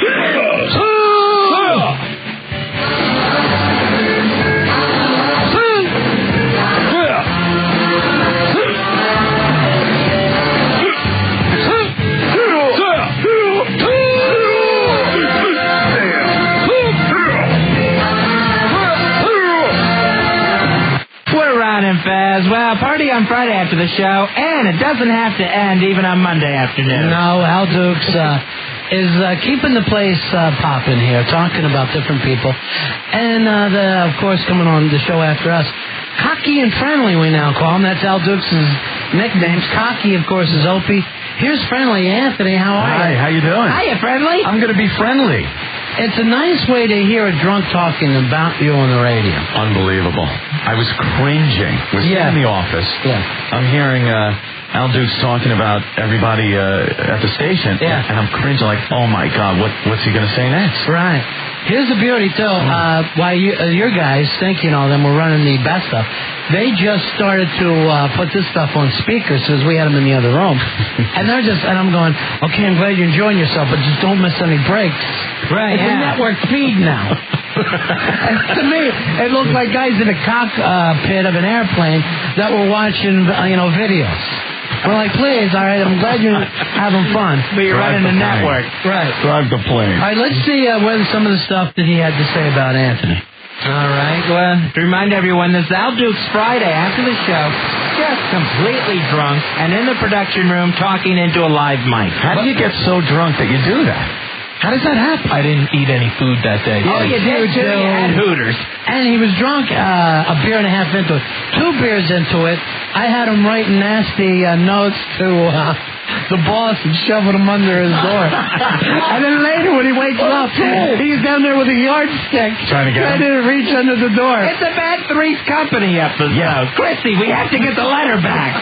Faz. Well, party on Friday after the show, and it doesn't have to end even on Monday afternoon. No, Al Dukes is keeping the place popping here, talking about different people. And, of course, coming on the show after us, Cocky and Friendly we now call him. That's Al Dukes' nicknames. Cocky, of course, is Opie. Here's Friendly. Anthony, how are you? Hi, how you doing? Hiya, Friendly. I'm going to be friendly. It's a nice way to hear a drunk talking about you on the radio. Unbelievable. I was cringing. Was in the office. Yeah. I'm hearing Al Duke's talking about everybody at the station, and I'm cringing like, oh my God, what's he going to say next? Right. Here's the beauty, too. While your guys, thinking all them, were running the best stuff, they just started to put this stuff on speakers because we had them in the other room. And I'm going, okay, I'm glad you're enjoying yourself, but just don't miss any breaks. Right, It's a network feed now. To me, it looked like guys in a cockpit of an airplane that were watching, videos. We're like, please, all right, I'm glad you're having fun. But you're running the network. Right. Drive the plane. All right, let's see some of the stuff that he had to say about Anthony. All right, well, to remind everyone, this is Al Duke's Friday after the show, just completely drunk and in the production room talking into a live mic. How do you get so drunk that you do that? How does that happen? I didn't eat any food that day. Oh, you did too? You had Hooters. And he was drunk a beer and a half into it. 2 beers into it, I had him writing nasty notes to the boss and shoving them under his door. And then later when he wakes up, he's down there with a yardstick trying to reach under the door. It's a bad Three's Company episode. Yeah. Chrissy, we have to get the letter back.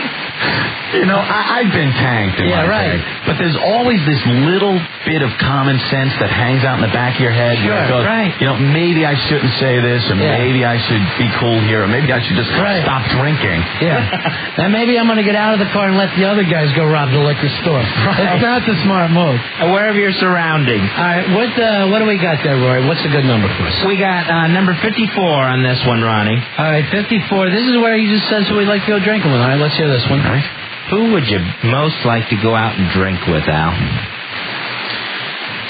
I've been tanked in my day, but there's always this little bit of common sense that hangs out in the back of your head. Sure, right. Maybe I shouldn't say this, or maybe I should be cool here, or maybe I should just stop drinking. Yeah. And maybe I'm going to get out of the car and let the other guys go rob the liquor store. Right. It's not the smart move. Wherever your surroundings. All right, what do we got there, Roy? What's a good number for us? We got number 54 on this one, Ronnie. All right, 54. This is where he just says who he'd like to go drinking with. All right, let's hear this one. All right. Who would you most like to go out and drink with, Al?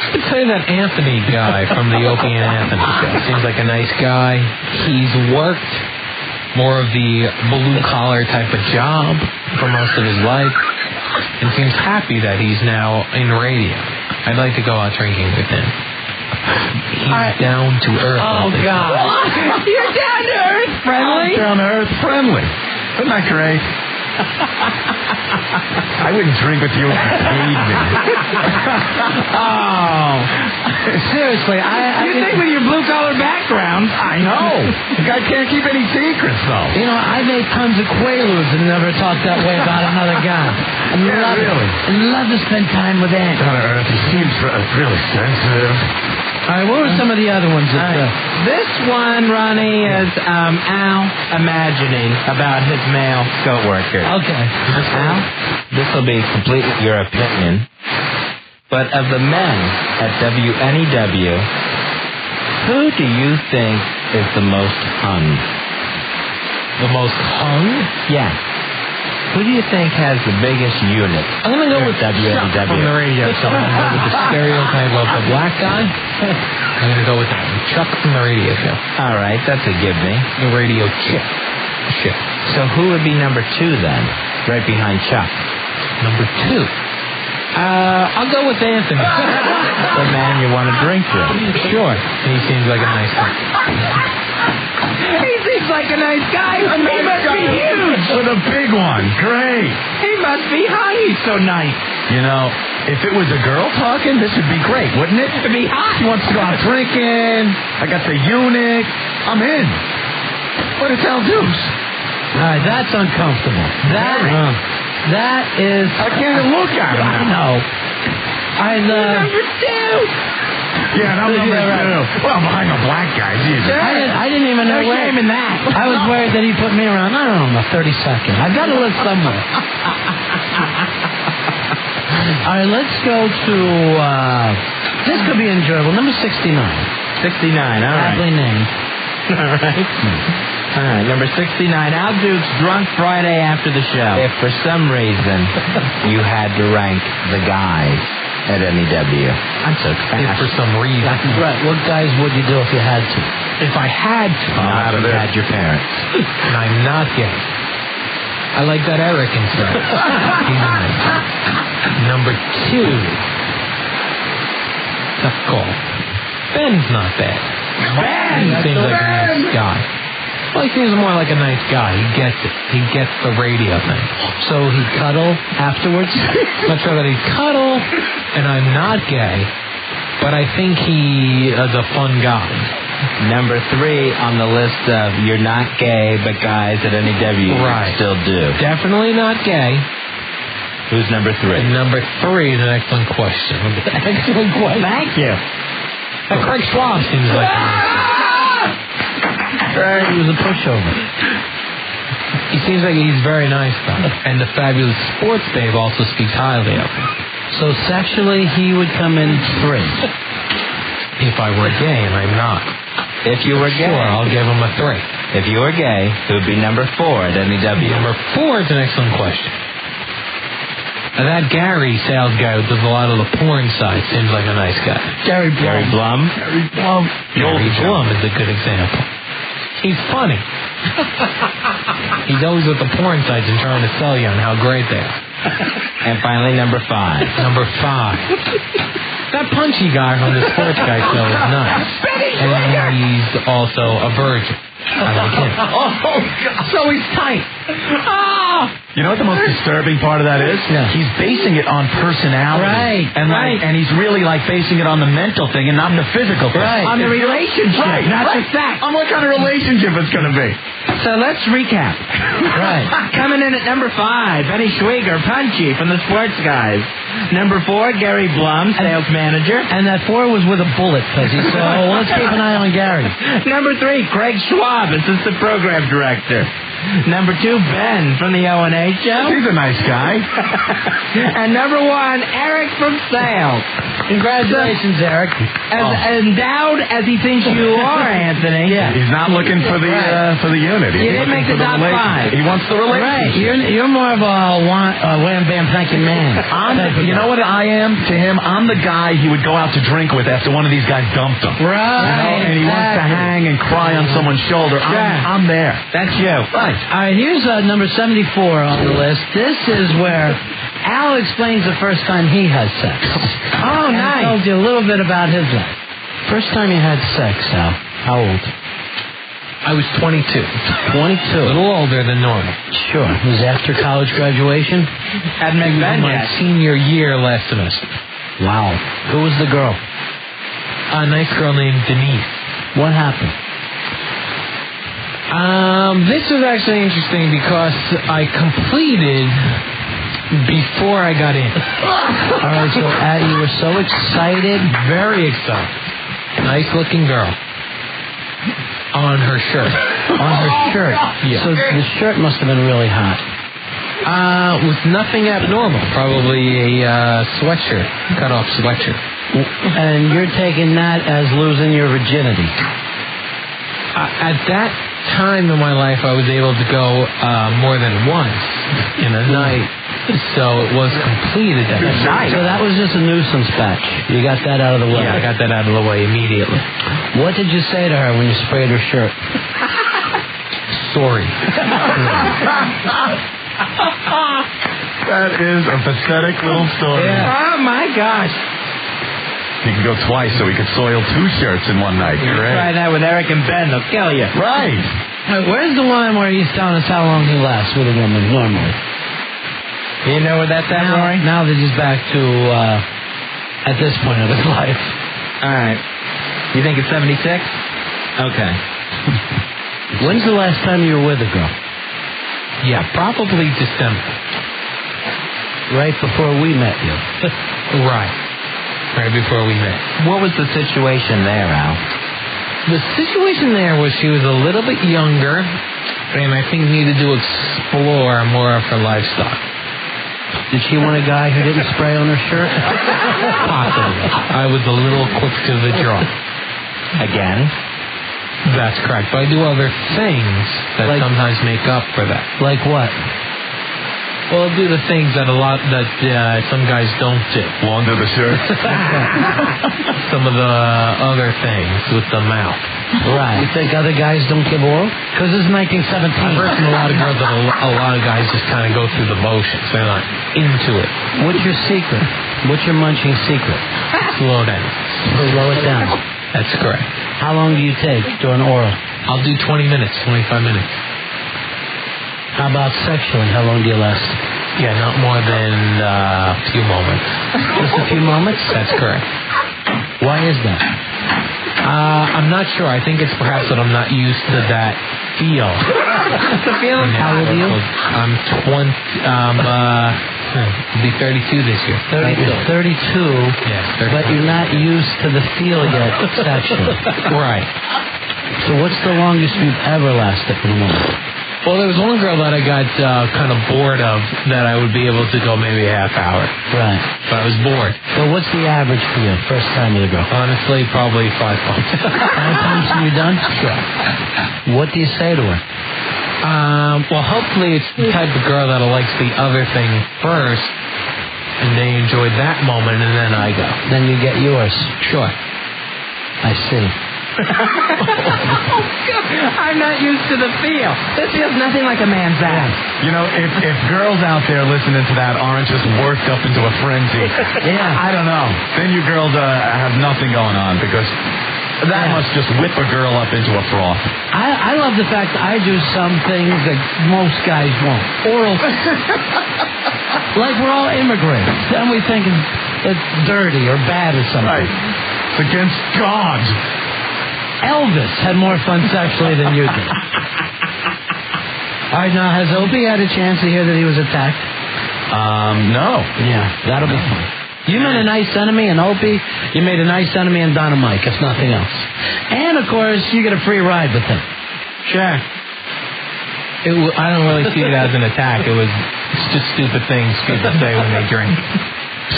I would say that Anthony guy from the Opie and Anthony show. Seems like a nice guy. He's worked more of the blue-collar type of job for most of his life and seems happy that he's now in radio. I'd like to go out drinking with him. He's down to earth. Oh, God. You're down to earth friendly? Down to earth friendly. Isn't that great? I wouldn't drink with you if you paid me. Oh. Seriously, you think with your blue-collar background. I know. The guy can't keep any secrets, though. I made tons of Quaaludes and never talked that way about another guy. I love to spend time with Ant. Down to earth, he seems really sensitive. All right, what were some of the other ones? This one, Ronnie, is Al imagining about his male co-worker. Okay. Al, this will be completely your opinion, but of the men at WNEW, who do you think is the most hung? The most hung? Yeah. Who do you think has the biggest unit? I'm going to go with WNEW. From the radio show. I'm going to go with the stereotype of the black guy. I'm going to go with that one. Chuck from the radio show. All right, that's a give me. The radio chip. So who would be number 2 then? Right behind Chuck. Number 2. I'll go with Anthony. The man you want to drink with. Sure. He seems like a nice guy. He seems like a nice guy. He must be huge. With a big one. Great. He must be high. He's so nice. If it was a girl talking, this would be great, wouldn't it? It'd be hot. She wants to go out drinking. I got the eunuch. I'm in. But it's Al Dukes. All right, that's uncomfortable. That is... I can't look at him. I know. Number 2. Yeah, I'm number 2. Well, behind the black guy, Jesus. I didn't even know where. Shame in that. I was worried that he put me around, I don't know, 30 seconds. I got to look somewhere. All right, let's go to... this could be enjoyable. Number 69. 69, all right. Aptly named. All right. All right, number 69, Al Duke's Drunk Friday after the show. If for some reason you had to rank the guys at NEW, I'm so fast. If for some reason. Right, what guys would you do if you had to? If I had to. Not if you had your parents. And I'm not gay. I like that Eric instead. Number 2. Tough call. Ben's not bad. Ben seems like a nice guy. Well, he seems more like a nice guy. He gets it. He gets the radio thing. So he'd cuddle afterwards? I'm not sure that he'd cuddle, and I'm not gay, but I think he is a fun guy. Number 3 on the list of you're not gay, but guys at NEW right. still do. Definitely not gay, Who's number 3? And number 3 is an excellent question. Excellent question. Thank you. Craig Schwab seems like he was a pushover. He seems like he's very nice, though. And the fabulous sports babe also speaks highly of him. So sexually, he would come in 3. If I were gay, and I'm not. If you were gay. Sure, I'll give him a 3. If you were gay, it would be number 4 at MEW. Number 4 is an excellent question. Now, that Gary sales guy who does a lot of the porn side seems like a nice guy. Gary Blum. Gary Blum? Gary Blum. Gary Blum is a good example. He's funny. He's always with the porn sites and trying to sell you on how great they are. And finally, number 5. Number 5. That punchy guy from the sports guy show is nice. And he's also a virgin. I like him. Oh, God. So he's tight. You know what the most disturbing part of that is? Yeah. He's basing it on personality. Right. And he's really like basing it on the mental thing and not the physical thing. Right. On the relationship, Right. not Right. the sex. On what kind of relationship it's going to be. So let's recap. Right. Coming in at number 5, Benny Schwieger, Punchy from the Sports Guys. Number 4, Gary Blum, sales manager. And that 4 was with a bullet, because he said, oh, let's keep an eye on Gary. Number 3, Craig Schwab, assistant program director. Number 2, Ben from the O&A show. He's a nice guy. And number 1, Eric from sales. Congratulations, Eric. As endowed as he thinks you are, Anthony. Yeah. He's not looking for the unit. You didn't make the top 5. He wants the relationship. Right. You're more of a wham bam thank you man. You know what I am to him? I'm the guy he would go out to drink with after one of these guys dumped him. Right. And he wants to hang and cry on someone's shoulder. I'm there. That's you. Right. All right, here's number 74 on the list. This is where Al explains the first time he had sex. Oh, nice. He tells you a little bit about his life. First time you had sex, Al. How old? I was 22. 22. A little older than normal. Sure. It was after college graduation? Hadn't been My senior year last semester. Wow. Who was the girl? A nice girl named Denise. What happened? This was actually interesting because I completed before I got in. All right, so you were so excited. Very excited. Nice looking girl. On her shirt. On her shirt. Yeah. So the shirt must have been really hot. With nothing abnormal. Probably a sweatshirt. Cut off sweatshirt. And you're taking that as losing your virginity. At that time in my life, I was able to go more than once in a night, so it was completed at night. So that was just a nuisance batch. You got that out of the way. Yeah, I got that out of the way immediately. What did you say to her when you sprayed her shirt? Sorry. That is a pathetic little story. Yeah. Oh, my gosh. You can go twice, so we could soil 2 shirts in one night. You try that with Eric and Ben, they'll kill you. Right. Where's the one where he's telling us how long he lasts with a woman normally? You know where that's at, Rory? Now that he's back to at this point of his life. All right. You think it's 76? Okay. When's the last time you were with a girl? Yeah, probably December. Right before we met you. Right before we met. What was the situation there, Al? The situation there was she was a little bit younger, and I think needed to explore more of her lifestyle. Did she want a guy who didn't spray on her shirt? Possibly. I was a little quick to the draw. Again? That's correct. But I do other things that sometimes make up for that. Like what? Well, do the things that some guys don't do. Launder the shirt. Some of the other things with the mouth. Right. You think other guys don't give oral? Because it's 1917. I've heard from a lot of girls that a lot of guys just kind of go through the motions. They're not into it. What's your secret? What's your munching secret? Slow down. Slow it down. That's correct. How long do you take during oral? I'll do 20 minutes, 25 minutes. How about sexually? How long do you last? Yeah, not more than a few moments. Just a few moments? That's correct. Why is that? I'm not sure. I think it's perhaps that I'm not used to that feel. What's the feeling? How old are you? I'm 20. You'll be 32 this year. 32. Yeah, 32. But you're not used to the feel yet sexually. Right. So what's the longest you've ever lasted in a woman? Well, there was one girl that I got kind of bored of that I would be able to go maybe a half hour. Right. But I was bored. So what's the average for you, first time with a girl? Honestly, probably 5 times. 5 times and you're done? Sure. What do you say to her? Well, hopefully it's the type of girl that likes the other thing first, and they enjoy that moment, and then I go. Then you get yours. Sure. I see. I'm not used to the feel. This feels nothing like a man's ass. You know, if girls out there listening to that aren't just worked up into a frenzy, I don't know. Then you girls have nothing going on, because that must just whip a girl up into a froth. I love the fact that I do some things that most guys won't. Oral. Like we're all immigrants. Then we think it's dirty or bad or something. Right. It's against God. Elvis had more fun sexually than you did. All right, now, has Opie had a chance to hear that he was attacked? No. Yeah, that'll be fun. You made a nice enemy in Opie. You made a nice enemy in Dynamite, if nothing else. And, of course, you get a free ride with him. Sure. I don't really see it as an attack. It's just stupid things people say when they drink.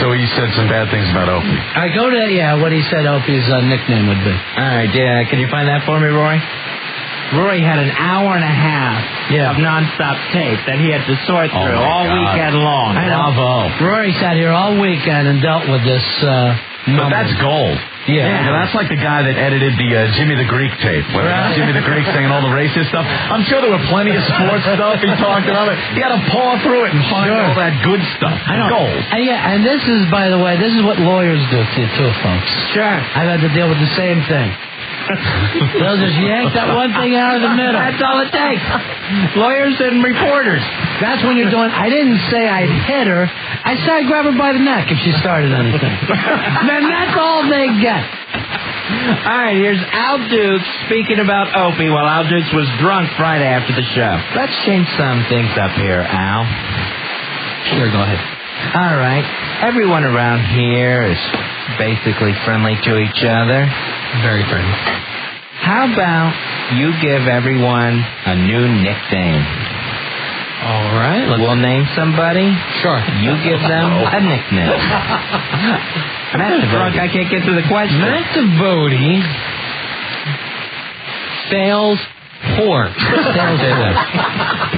So he said some bad things about Opie. I go to, what he said Opie's nickname would be. All right, can you find that for me, Roy? Roy had an hour and a half of nonstop tape that he had to sort through all weekend long. Bravo. Rory sat here all weekend and dealt with this. But that's gold. Yeah, that's like the guy that edited the Jimmy the Greek tape. Jimmy the Greek saying all the racist stuff. I'm sure there were plenty of sports stuff he talked about. He had to paw through it and find all that good stuff. I know. Gold. And this is, by the way, this is what lawyers do to you too, folks. Sure. I've had to deal with the same thing. They'll just yank that one thing out of the middle. That's all it takes. Lawyers and reporters. That's when you're doing. I didn't say I'd hit her. I said I'd grab her by the neck if she started anything. Then that's all they get. All right, here's Al Dukes speaking about Opie while Al Dukes was drunk Friday after the show. Let's change some things up here, Al. Sure, go ahead. All right. Everyone around here is basically friendly to each other. Very friendly. How about you give everyone a new nickname? All right. We'll name somebody. Sure. You give them a nickname. Matt Devoti. I can't get to the question. Matt Devoti. Sales whore. Sales whore.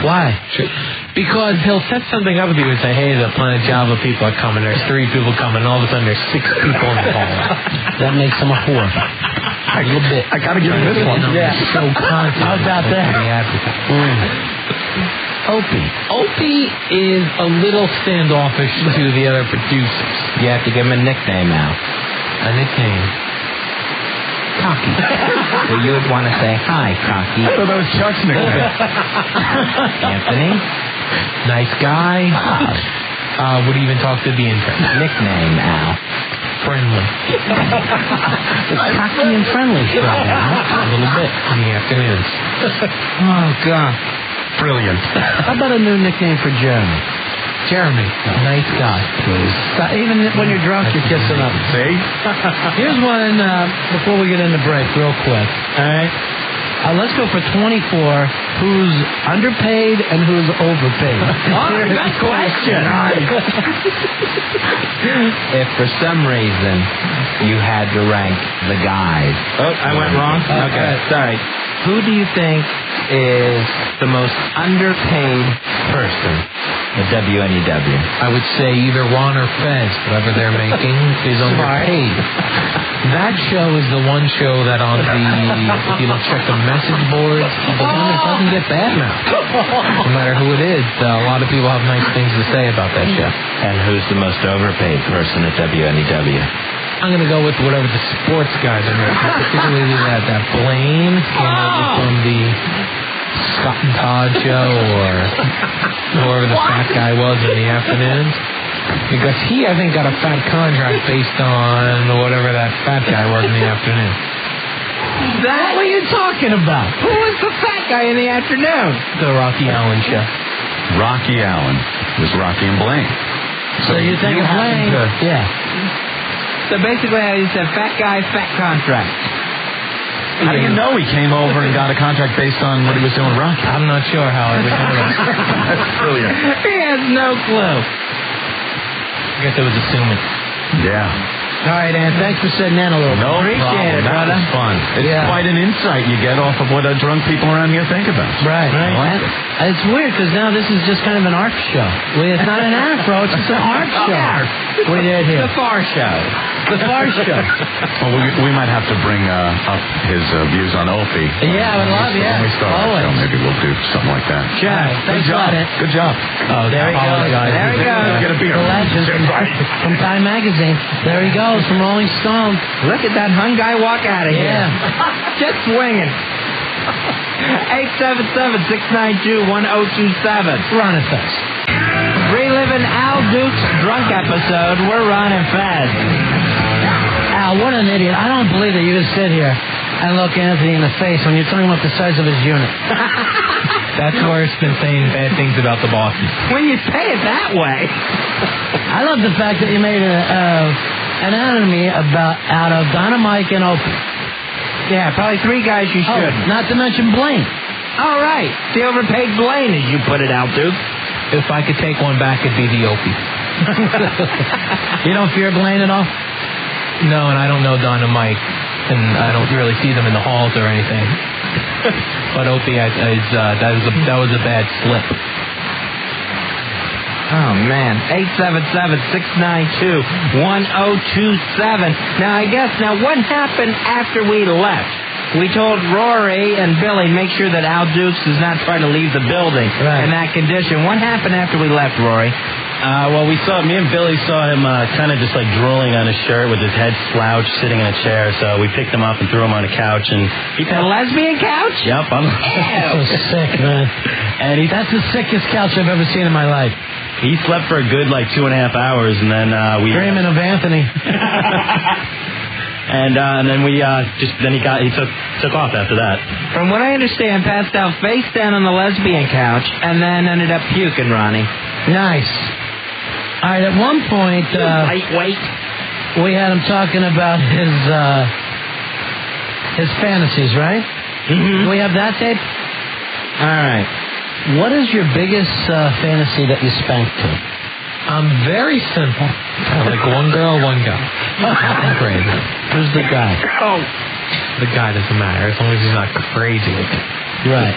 Why? Sure. Because he'll set something up with you and say, hey, the Planet Java people are coming. There's 3 people coming. All of a sudden, there's 6 people in the hall. That makes him a whore. A little bit. I gotta give him this one. Yeah. So confident. How about that? Opie is a little standoffish to the other producers. You have to give him a nickname now. A nickname. Cocky. Well, you would want to say, hi, Cocky. I thought that was Chuck's nickname. Anthony. Nice guy. Would even talk to the intern. Nickname, Al. Friendly. Cocky and friendly. A little bit in the afternoons. Oh, God. Brilliant. How about a new nickname for Jeremy? Jeremy. Nice guy. Even when you're drunk, you're kissing up. See? Here's one before we get in the break, real quick. All right? Let's go for 24. Who's underpaid and who's overpaid? Good question. If for some reason you had to rank the guys. Oh, I went wrong? Okay, sorry. Who do you think is the most underpaid person at WNEW? I would say either Ron or Fez, whatever they're making, is underpaid. That show is the one show that on the, if you check the message boards, it doesn't get bad now. No matter who it is, a lot of people have nice things to say about that show. And who's the most overpaid person at WNEW? I'm going to go with whatever the sports guys are making, particularly that Blaine came over from the Scott and Todd show or whoever the fat guy was in the afternoons. Because he, I think, got a fat contract based on whatever that fat guy was in the afternoon. Is that what you're talking about? Who was the fat guy in the afternoon? The Rocky Allen show. Rocky Allen. It was Rocky and Blaine. So you think of Blaine? Yeah. So basically, he said, fat guy, fat contract. How do you know he came over and got a contract based on what he was doing wrong? I'm not sure how I would know that. That's brilliant. He has no clue. I guess it was assuming. Yeah. All right, Ann, thanks for sitting in a little. No Appreciate problem. it, brother. That was fun. It's Yeah. quite an insight you get off of what drunk people around here think about. Right. I like it. It's weird because now this is just kind of an art show. It's not an afro, it's just an art show. We did here. The Far Show. The Far Show. Well, we might have to bring up his views on Opie. Yeah, I would love it. When we start our show, maybe we'll do something like that. Sure. Thanks a lot, Ed. Good job. Oh, There he goes. There he goes. Get a beer. The legend from Time Magazine. There he goes from Rolling Stone. Look at that hung guy walk out of here. Yeah. Just swinging. 877-692-1027. Ron and Fez. Reliving Al Duke's drunk episode. We're Ron and Fez. Al, what an idiot. I don't believe that you could sit here and look Anthony in the face when you're talking about the size of his unit. That's worse than saying bad things about the bosses. When you say it that way. I love the fact that you made an enemy out of Dynamite and Opie. Yeah, probably three guys you should. Not to mention Blaine. All right. The overpaid Blaine, as you put it out, Duke. If I could take one back, it'd be the Opie. You don't fear Blaine at all? No, and I don't know Dynamite, and I don't really see them in the halls or anything. But Opie, that was a bad slip. Oh, man. 877-692-1027. Now, what happened after we left? We told Rory and Billy, make sure that Al Dukes is not trying to leave the building in that condition. What happened after we left, Rory? Well, me and Billy saw him kind of just like drooling on his shirt with his head slouched, sitting in a chair. So we picked him up and threw him on a couch. And a lesbian couch? Yep. That's so sick, man. And that's the sickest couch I've ever seen in my life. He slept for a good 2.5 hours, and then we dreaming of Anthony. And then he took off after that. From what I understand, passed out face down on the lesbian couch, and then ended up puking, Ronnie. Nice. All right, at one point, lightweight. We had him talking about his fantasies, right? Mm-hmm. Do we have that tape? All right. What is your biggest fantasy that you spank to? Very simple. Like one girl, one guy. Nothing crazy. Who's the guy? Oh. The guy doesn't matter as long as he's not crazy looking. Right.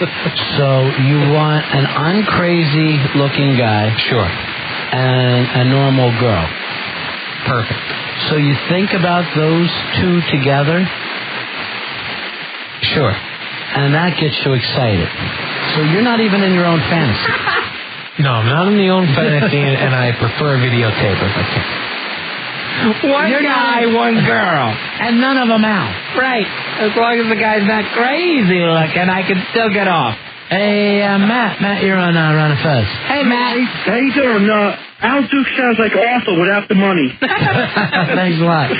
So you want an uncrazy looking guy. Sure. And a normal girl. Perfect. So you think about those two together? Sure. And that gets you excited. So you're not even in your own fantasy. No, I'm not in the own fantasy, and I prefer videotape if I can. One guy, one girl. And none of them out. Right. As long as the guy's not crazy looking, I can still get off. Hey, Matt. Matt, you're on Ron and Fez. Hey, Matt. How you doing? Al Duke sounds like Arthur without the money. Thanks a lot.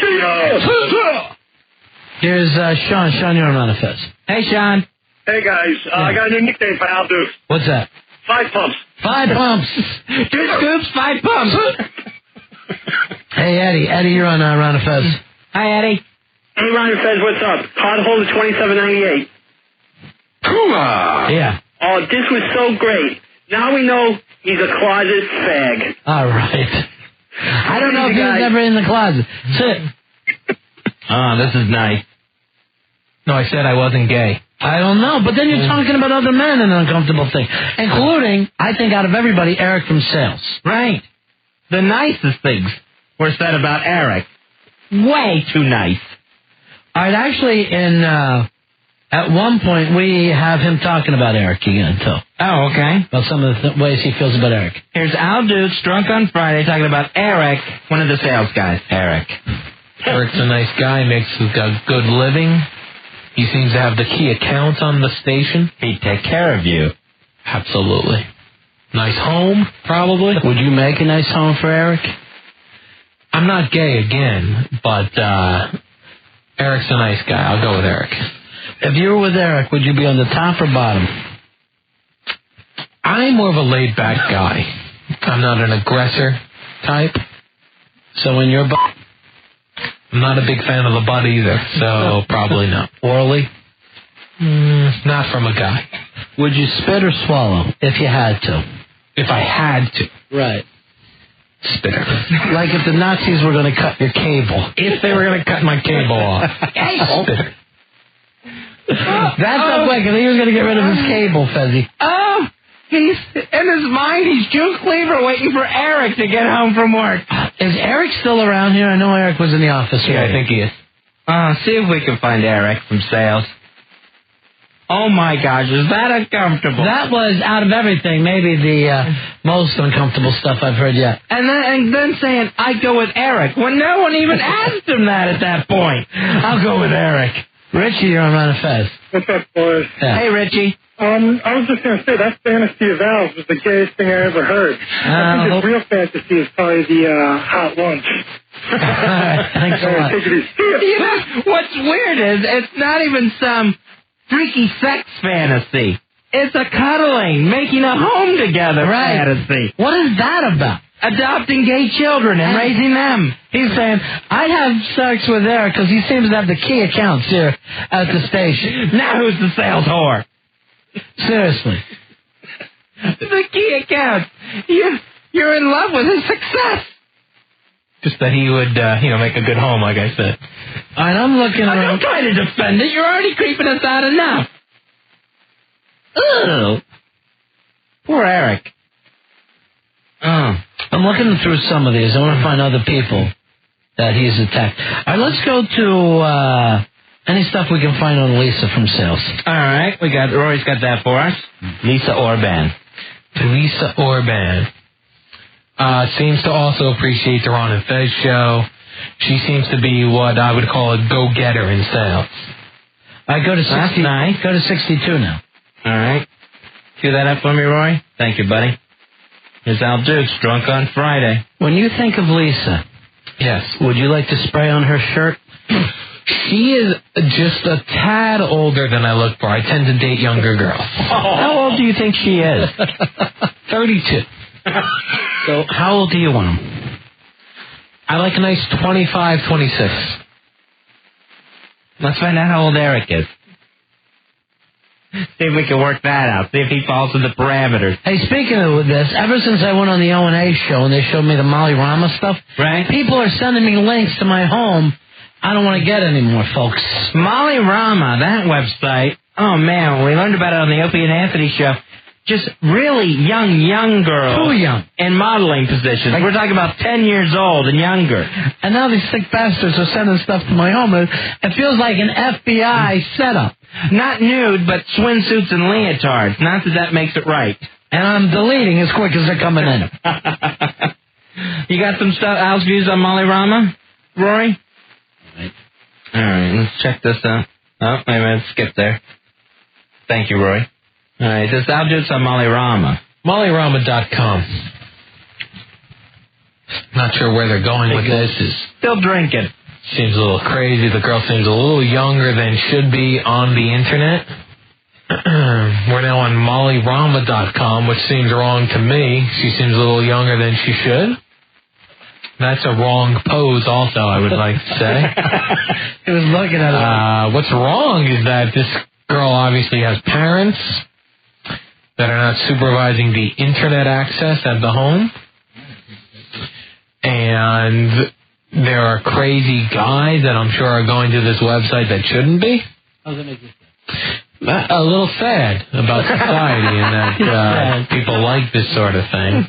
Here's Sean. Sean, you're on Ron and Fez. Hey, Sean. Hey, guys. I got a new nickname for Al Duke. What's that? 5 pumps. 5 pumps. 2 scoops, 5 pumps. Hey, Eddie. Eddie, you're on Ron and Fez. Hi, Eddie. Hey, Ron and Fez, what's up? Card holder 2798. Yeah. Oh, this was so great. Now we know he's a closet fag. All right. I don't know if he was ever in the closet. Sit. Oh, this is nice. No, I said I wasn't gay. I don't know, but then you're talking about other men and an uncomfortable thing, including, I think, out of everybody, Eric from Sales. Right. The nicest things were said about Eric. Way too nice. All right, actually, at one point, we have him talking about Eric again, too. Oh, okay. About some of the ways he feels about Eric. Here's Al Dukes, drunk on Friday, talking about Eric, one of the sales guys. Eric. Eric's a nice guy, makes a good living. He seems to have the key accounts on the station. He'd take care of you. Absolutely. Nice home, probably. Would you make a nice home for Eric? I'm not gay again, but Eric's a nice guy. I'll go with Eric. If you were with Eric, would you be on the top or bottom? I'm more of a laid-back guy. I'm not an aggressor. type. So when you're I'm not a big fan of the butt either, so probably not. Orally? Not from a guy. Would you spit or swallow if you had to? If I had to. Right. Spitter. Like if the Nazis were going to cut your cable. If they were going to cut my cable off. Spitter. That's not quick. I think he was going to get rid of his cable, Fezzi. Oh, he's in his mind. He's June Cleaver waiting for Eric to get home from work. Is Eric still around here? I know Eric was in the office. Yeah, I think he is. See if we can find Eric from sales. Oh my gosh, is that uncomfortable? That was, out of everything, maybe the most uncomfortable stuff I've heard yet. And then saying, I go with Eric, when no one even asked him that at that point. I'll go with Eric. Richie, you're on Ron and Fez. What's up, boys? Yeah. Hey, Richie. I was just going to say, that fantasy of Al's was the gayest thing I ever heard. I think his real fantasy is probably the hot lunch. Thanks a lot. You know, what's weird is it's not even some freaky sex fantasy. It's a cuddling, making a home together fantasy. What is that about? Adopting gay children and raising them. He's saying, I'd have sex with Eric because he seems to have the key accounts here at the station. Now who's the sales whore? Seriously. The key accounts. You're in love with his success. Just that he would, make a good home, like I said. All right, I'm looking around. I'm trying to defend it. You're already creeping us out enough. Ugh. Poor Eric. I'm looking through some of these. I want to find other people that he's attacked. All right, let's go to any stuff we can find on Lisa from sales. All right, Rory's got that for us. Lisa Orban. Lisa Orban. Seems to also appreciate the Ron and Fez show. She seems to be what I would call a go-getter in sales. All right, go to 60. That's nice. Go to 62 now. All right. Cue that up for me, Roy. Thank you, buddy. Here's Al Dukes, drunk on Friday. When you think of Lisa, yes, would you like to spray on her shirt? She is just a tad older than I look for. I tend to date younger girls. How old do you think she is? 32. So how old do you want them? I like a nice 25, 26. Let's find out how old Eric is. See if we can work that out. See if he falls in the parameters. Hey, speaking of this, ever since I went on the O&A show and they showed me the Molly Rama stuff, right? People are sending me links to my home. I don't want to get any more, folks. Molly Rama, that website. Oh, man, we learned about it on the Opie and Anthony show. Just really young girls. Too young. In modeling positions. We're talking about 10 years old and younger. And now these sick bastards are sending stuff to my home. It feels like an FBI setup. Not nude, but swimsuits and leotards. Not that makes it right. And I'm deleting as quick as they're coming in. You got some stuff, Al's views on Molly Rama, Rory? All right, let's check this out. Oh, wait a minute, skip there. Thank you, Roy. All right, this Al Dukes on Molly Rama. MollyRama.com. Not sure where they're going with this. Still drinking. Seems a little crazy. The girl seems a little younger than should be on the internet. We're now on MollyRama.com, which seems wrong to me. She seems a little younger than she should. That's a wrong pose also, I would like to say. He was looking at it. What's wrong is that this girl obviously has parents that are not supervising the internet access at the home. And there are crazy guys that I'm sure are going to this website that shouldn't be. How does that make you feel? A little sad about society and that people like this sort of thing.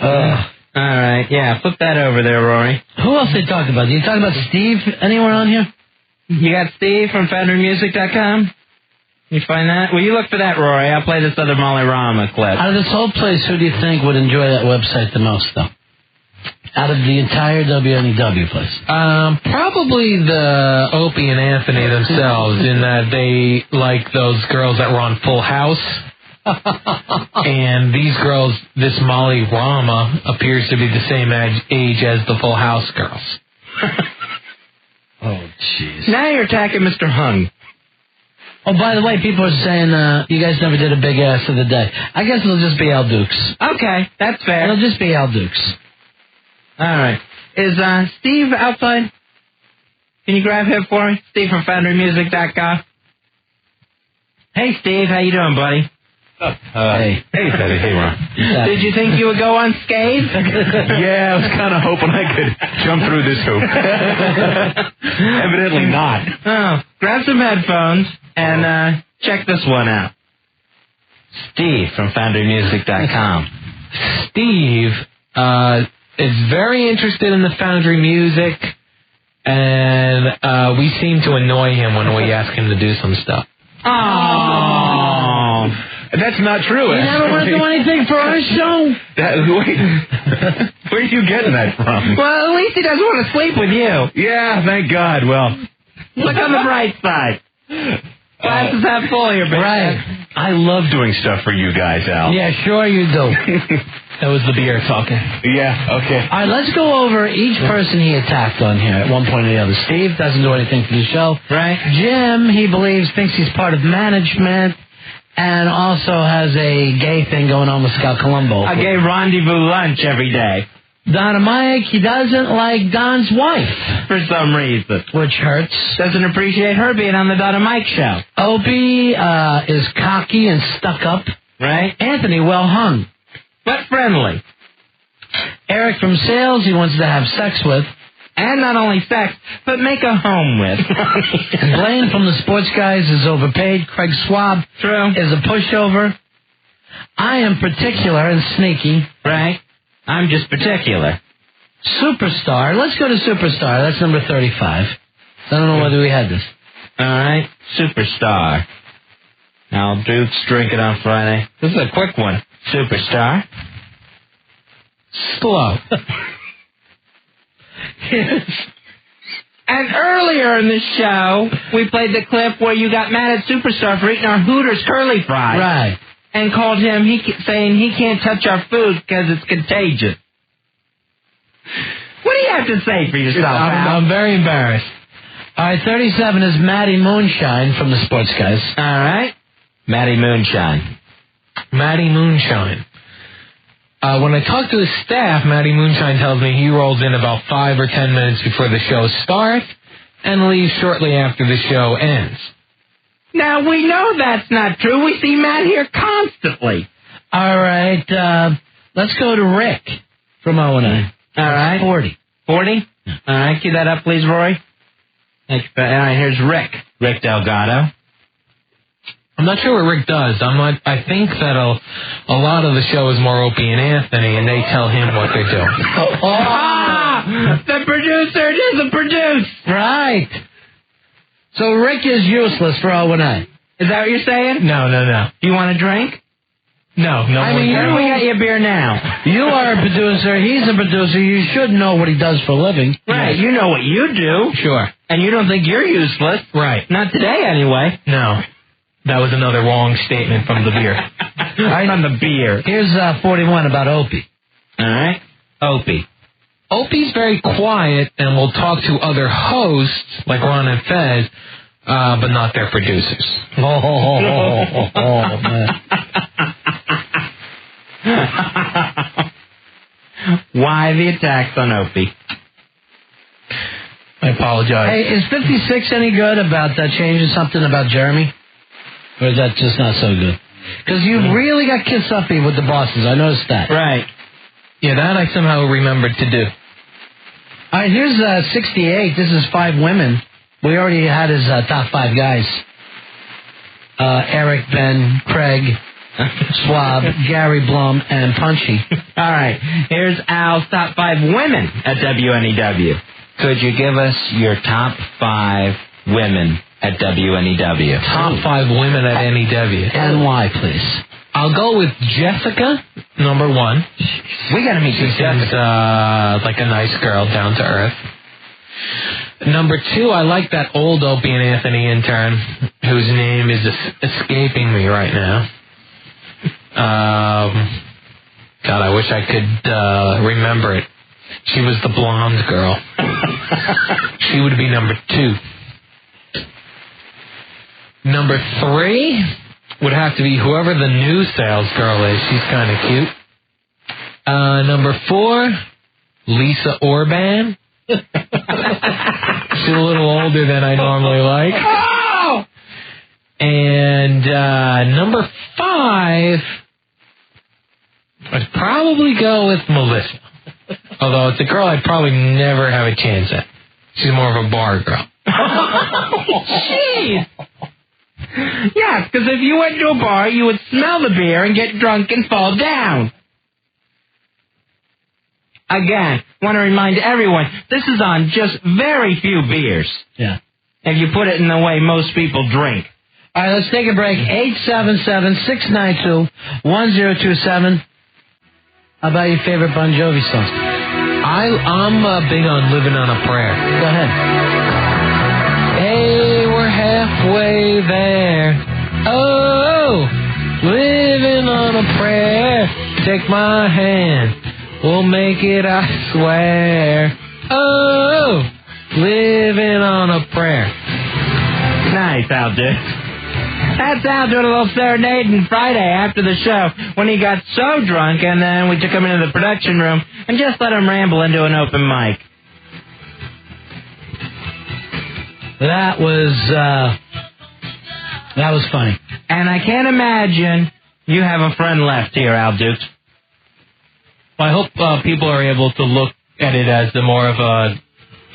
All right, yeah, flip that over there, Rory. Who else they talking about? You talking about Steve anywhere on here? You got Steve from FenderMusic.com? You find that? Well, you look for that, Rory. I'll play this other Molly Rama clip. Out of this whole place, who do you think would enjoy that website the most, though? Out of the entire WNEW place? Probably the Opie and Anthony themselves, in that they like those girls that were on Full House. And these girls, this Molly Rama, appears to be the same age as the Full House girls. Oh, jeez. Now you're attacking Mr. Hung. Oh, by the way, people are saying you guys never did a big ass of the day. I guess it'll just be Al Dukes. Okay, that's fair. It'll just be Al Dukes. All right. Is Steve outside? Can you grab him for me? Steve from FoundryMusic.com. Hey, Steve. How you doing, buddy? Hey. Hey, Teddy. Hey, Ron. Did you think you would go unscathed? Yeah, I was kind of hoping I could jump through this hoop. Evidently not. Oh, grab some headphones and check this one out. Steve from FoundryMusic.com. Steve is very interested in the Foundry music, and we seem to annoy him when we ask him to do some stuff. Oh. That's not true. You never want to do anything for our show? Where are you getting that from? Well, at least he doesn't want to sleep with you. Yeah, thank God. Well, look on the bright side. Glasses half full here, baby. Right. I love doing stuff for you guys, Al. Yeah, sure you do. That was the beer talking. Yeah, okay. All right, let's go over each person he attacked on here at one point or the other. Steve doesn't do anything for the show. Right. Jim, he thinks he's part of management and also has a gay thing going on with Scott Colombo. A gay rendezvous lunch every day. Donna Mike, he doesn't like Don's wife. For some reason. Which hurts. Doesn't appreciate her being on the Donna Mike show. Opie is cocky and stuck up. Right. Anthony, well hung. But friendly. Eric from sales, he wants to have sex with. And not only sex, but make a home with. Blaine from the sports guys is overpaid. Craig Schwab is a pushover. I am particular and sneaky. Right. I'm just particular. Superstar. Let's go to Superstar. That's number 35. I don't know whether we had this. All right. Superstar. Al Dukes drinking on Friday. This is a quick one. Superstar. Slow. And earlier in the show, we played the clip where you got mad at Superstar for eating our Hooters curly fries. Right. And called him saying he can't touch our food because it's contagious. What do you have to say for yourself, Al? I'm very embarrassed. All right, 37 is Maddie Moonshine from the sports guys. All right. Maddie Moonshine. Maddie Moonshine. When I talk to his staff, Maddie Moonshine tells me he rolls in about 5 or 10 minutes before the show starts and leaves shortly after the show ends. Now, we know that's not true. We see Matt here constantly. All right, let's go to Rick from O&I. All right. 40. 40? All right, cue that up, please, Roy. Thank you. All right, here's Rick. Rick Delgado. I'm not sure what Rick does. I think that a lot of the show is more Opie and Anthony, and they tell him what they're doing. The producer doesn't produce. Right. So Rick is useless for O&I. Is that what you're saying? No. Do you want a drink? No. I mean, we got your beer now. You are a producer. He's a producer. You should know what he does for a living. Right. You know what you do. Sure. And you don't think you're useless. Right. Not today, anyway. No. That was another wrong statement from the beer. Right on the beer. Here's 41 about Opie. All right. Opie. Opie's very quiet and will talk to other hosts, like Ron and Fez, but not their producers. Man. Why the attacks on Opie? I apologize. Hey, is 56 any good about changing something about Jeremy? Or is that just not so good? Because you really got kiss uppy with the bosses. I noticed that. Right. Yeah, that I somehow remembered to do. All right, here's 68. This is 5 women. We already had his top 5 guys. Eric, Ben, Craig, Schwab, Gary Blum, and Punchy. All right. Here's Al's top 5 women at WNEW. Could you give us your top 5 women at WNEW? Top 5 women at NEW. And why, please? I'll go with Jessica, number 1. We got to meet She seems like a nice girl, down to earth. Number 2, I like that old Opie and Anthony intern, whose name is escaping me right now. God, I wish I could remember it. She was the blonde girl. She would be number 2. Number 3 would have to be whoever the new sales girl is. She's kind of cute. Number 4, Lisa Orban. She's a little older than I normally like. Oh! And number 5, I'd probably go with Melissa. Although it's a girl I'd probably never have a chance at. She's more of a bar girl. Jeez. Yeah, because if you went to a bar, you would smell the beer and get drunk and fall down. Again, want to remind everyone, this is on just very few beers. Yeah. If you put it in the way most people drink. All right, let's take a break. 877-692-1027. How about your favorite Bon Jovi song? I'm big on Living on a Prayer. Go ahead. Hey, we're halfway there. Oh, living on a prayer. Take my hand. We'll make it, I swear. Oh, living on a prayer. Nice, Al Dukes. That's Al doing a little serenading Friday after the show when he got so drunk, and then we took him into the production room and just let him ramble into an open mic. That was funny. And I can't imagine you have a friend left here, Al Dukes. Well, I hope people are able to look at it as the more of a,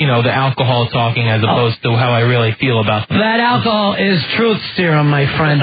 the alcohol talking as opposed to how I really feel about them. That alcohol is truth serum, my friend.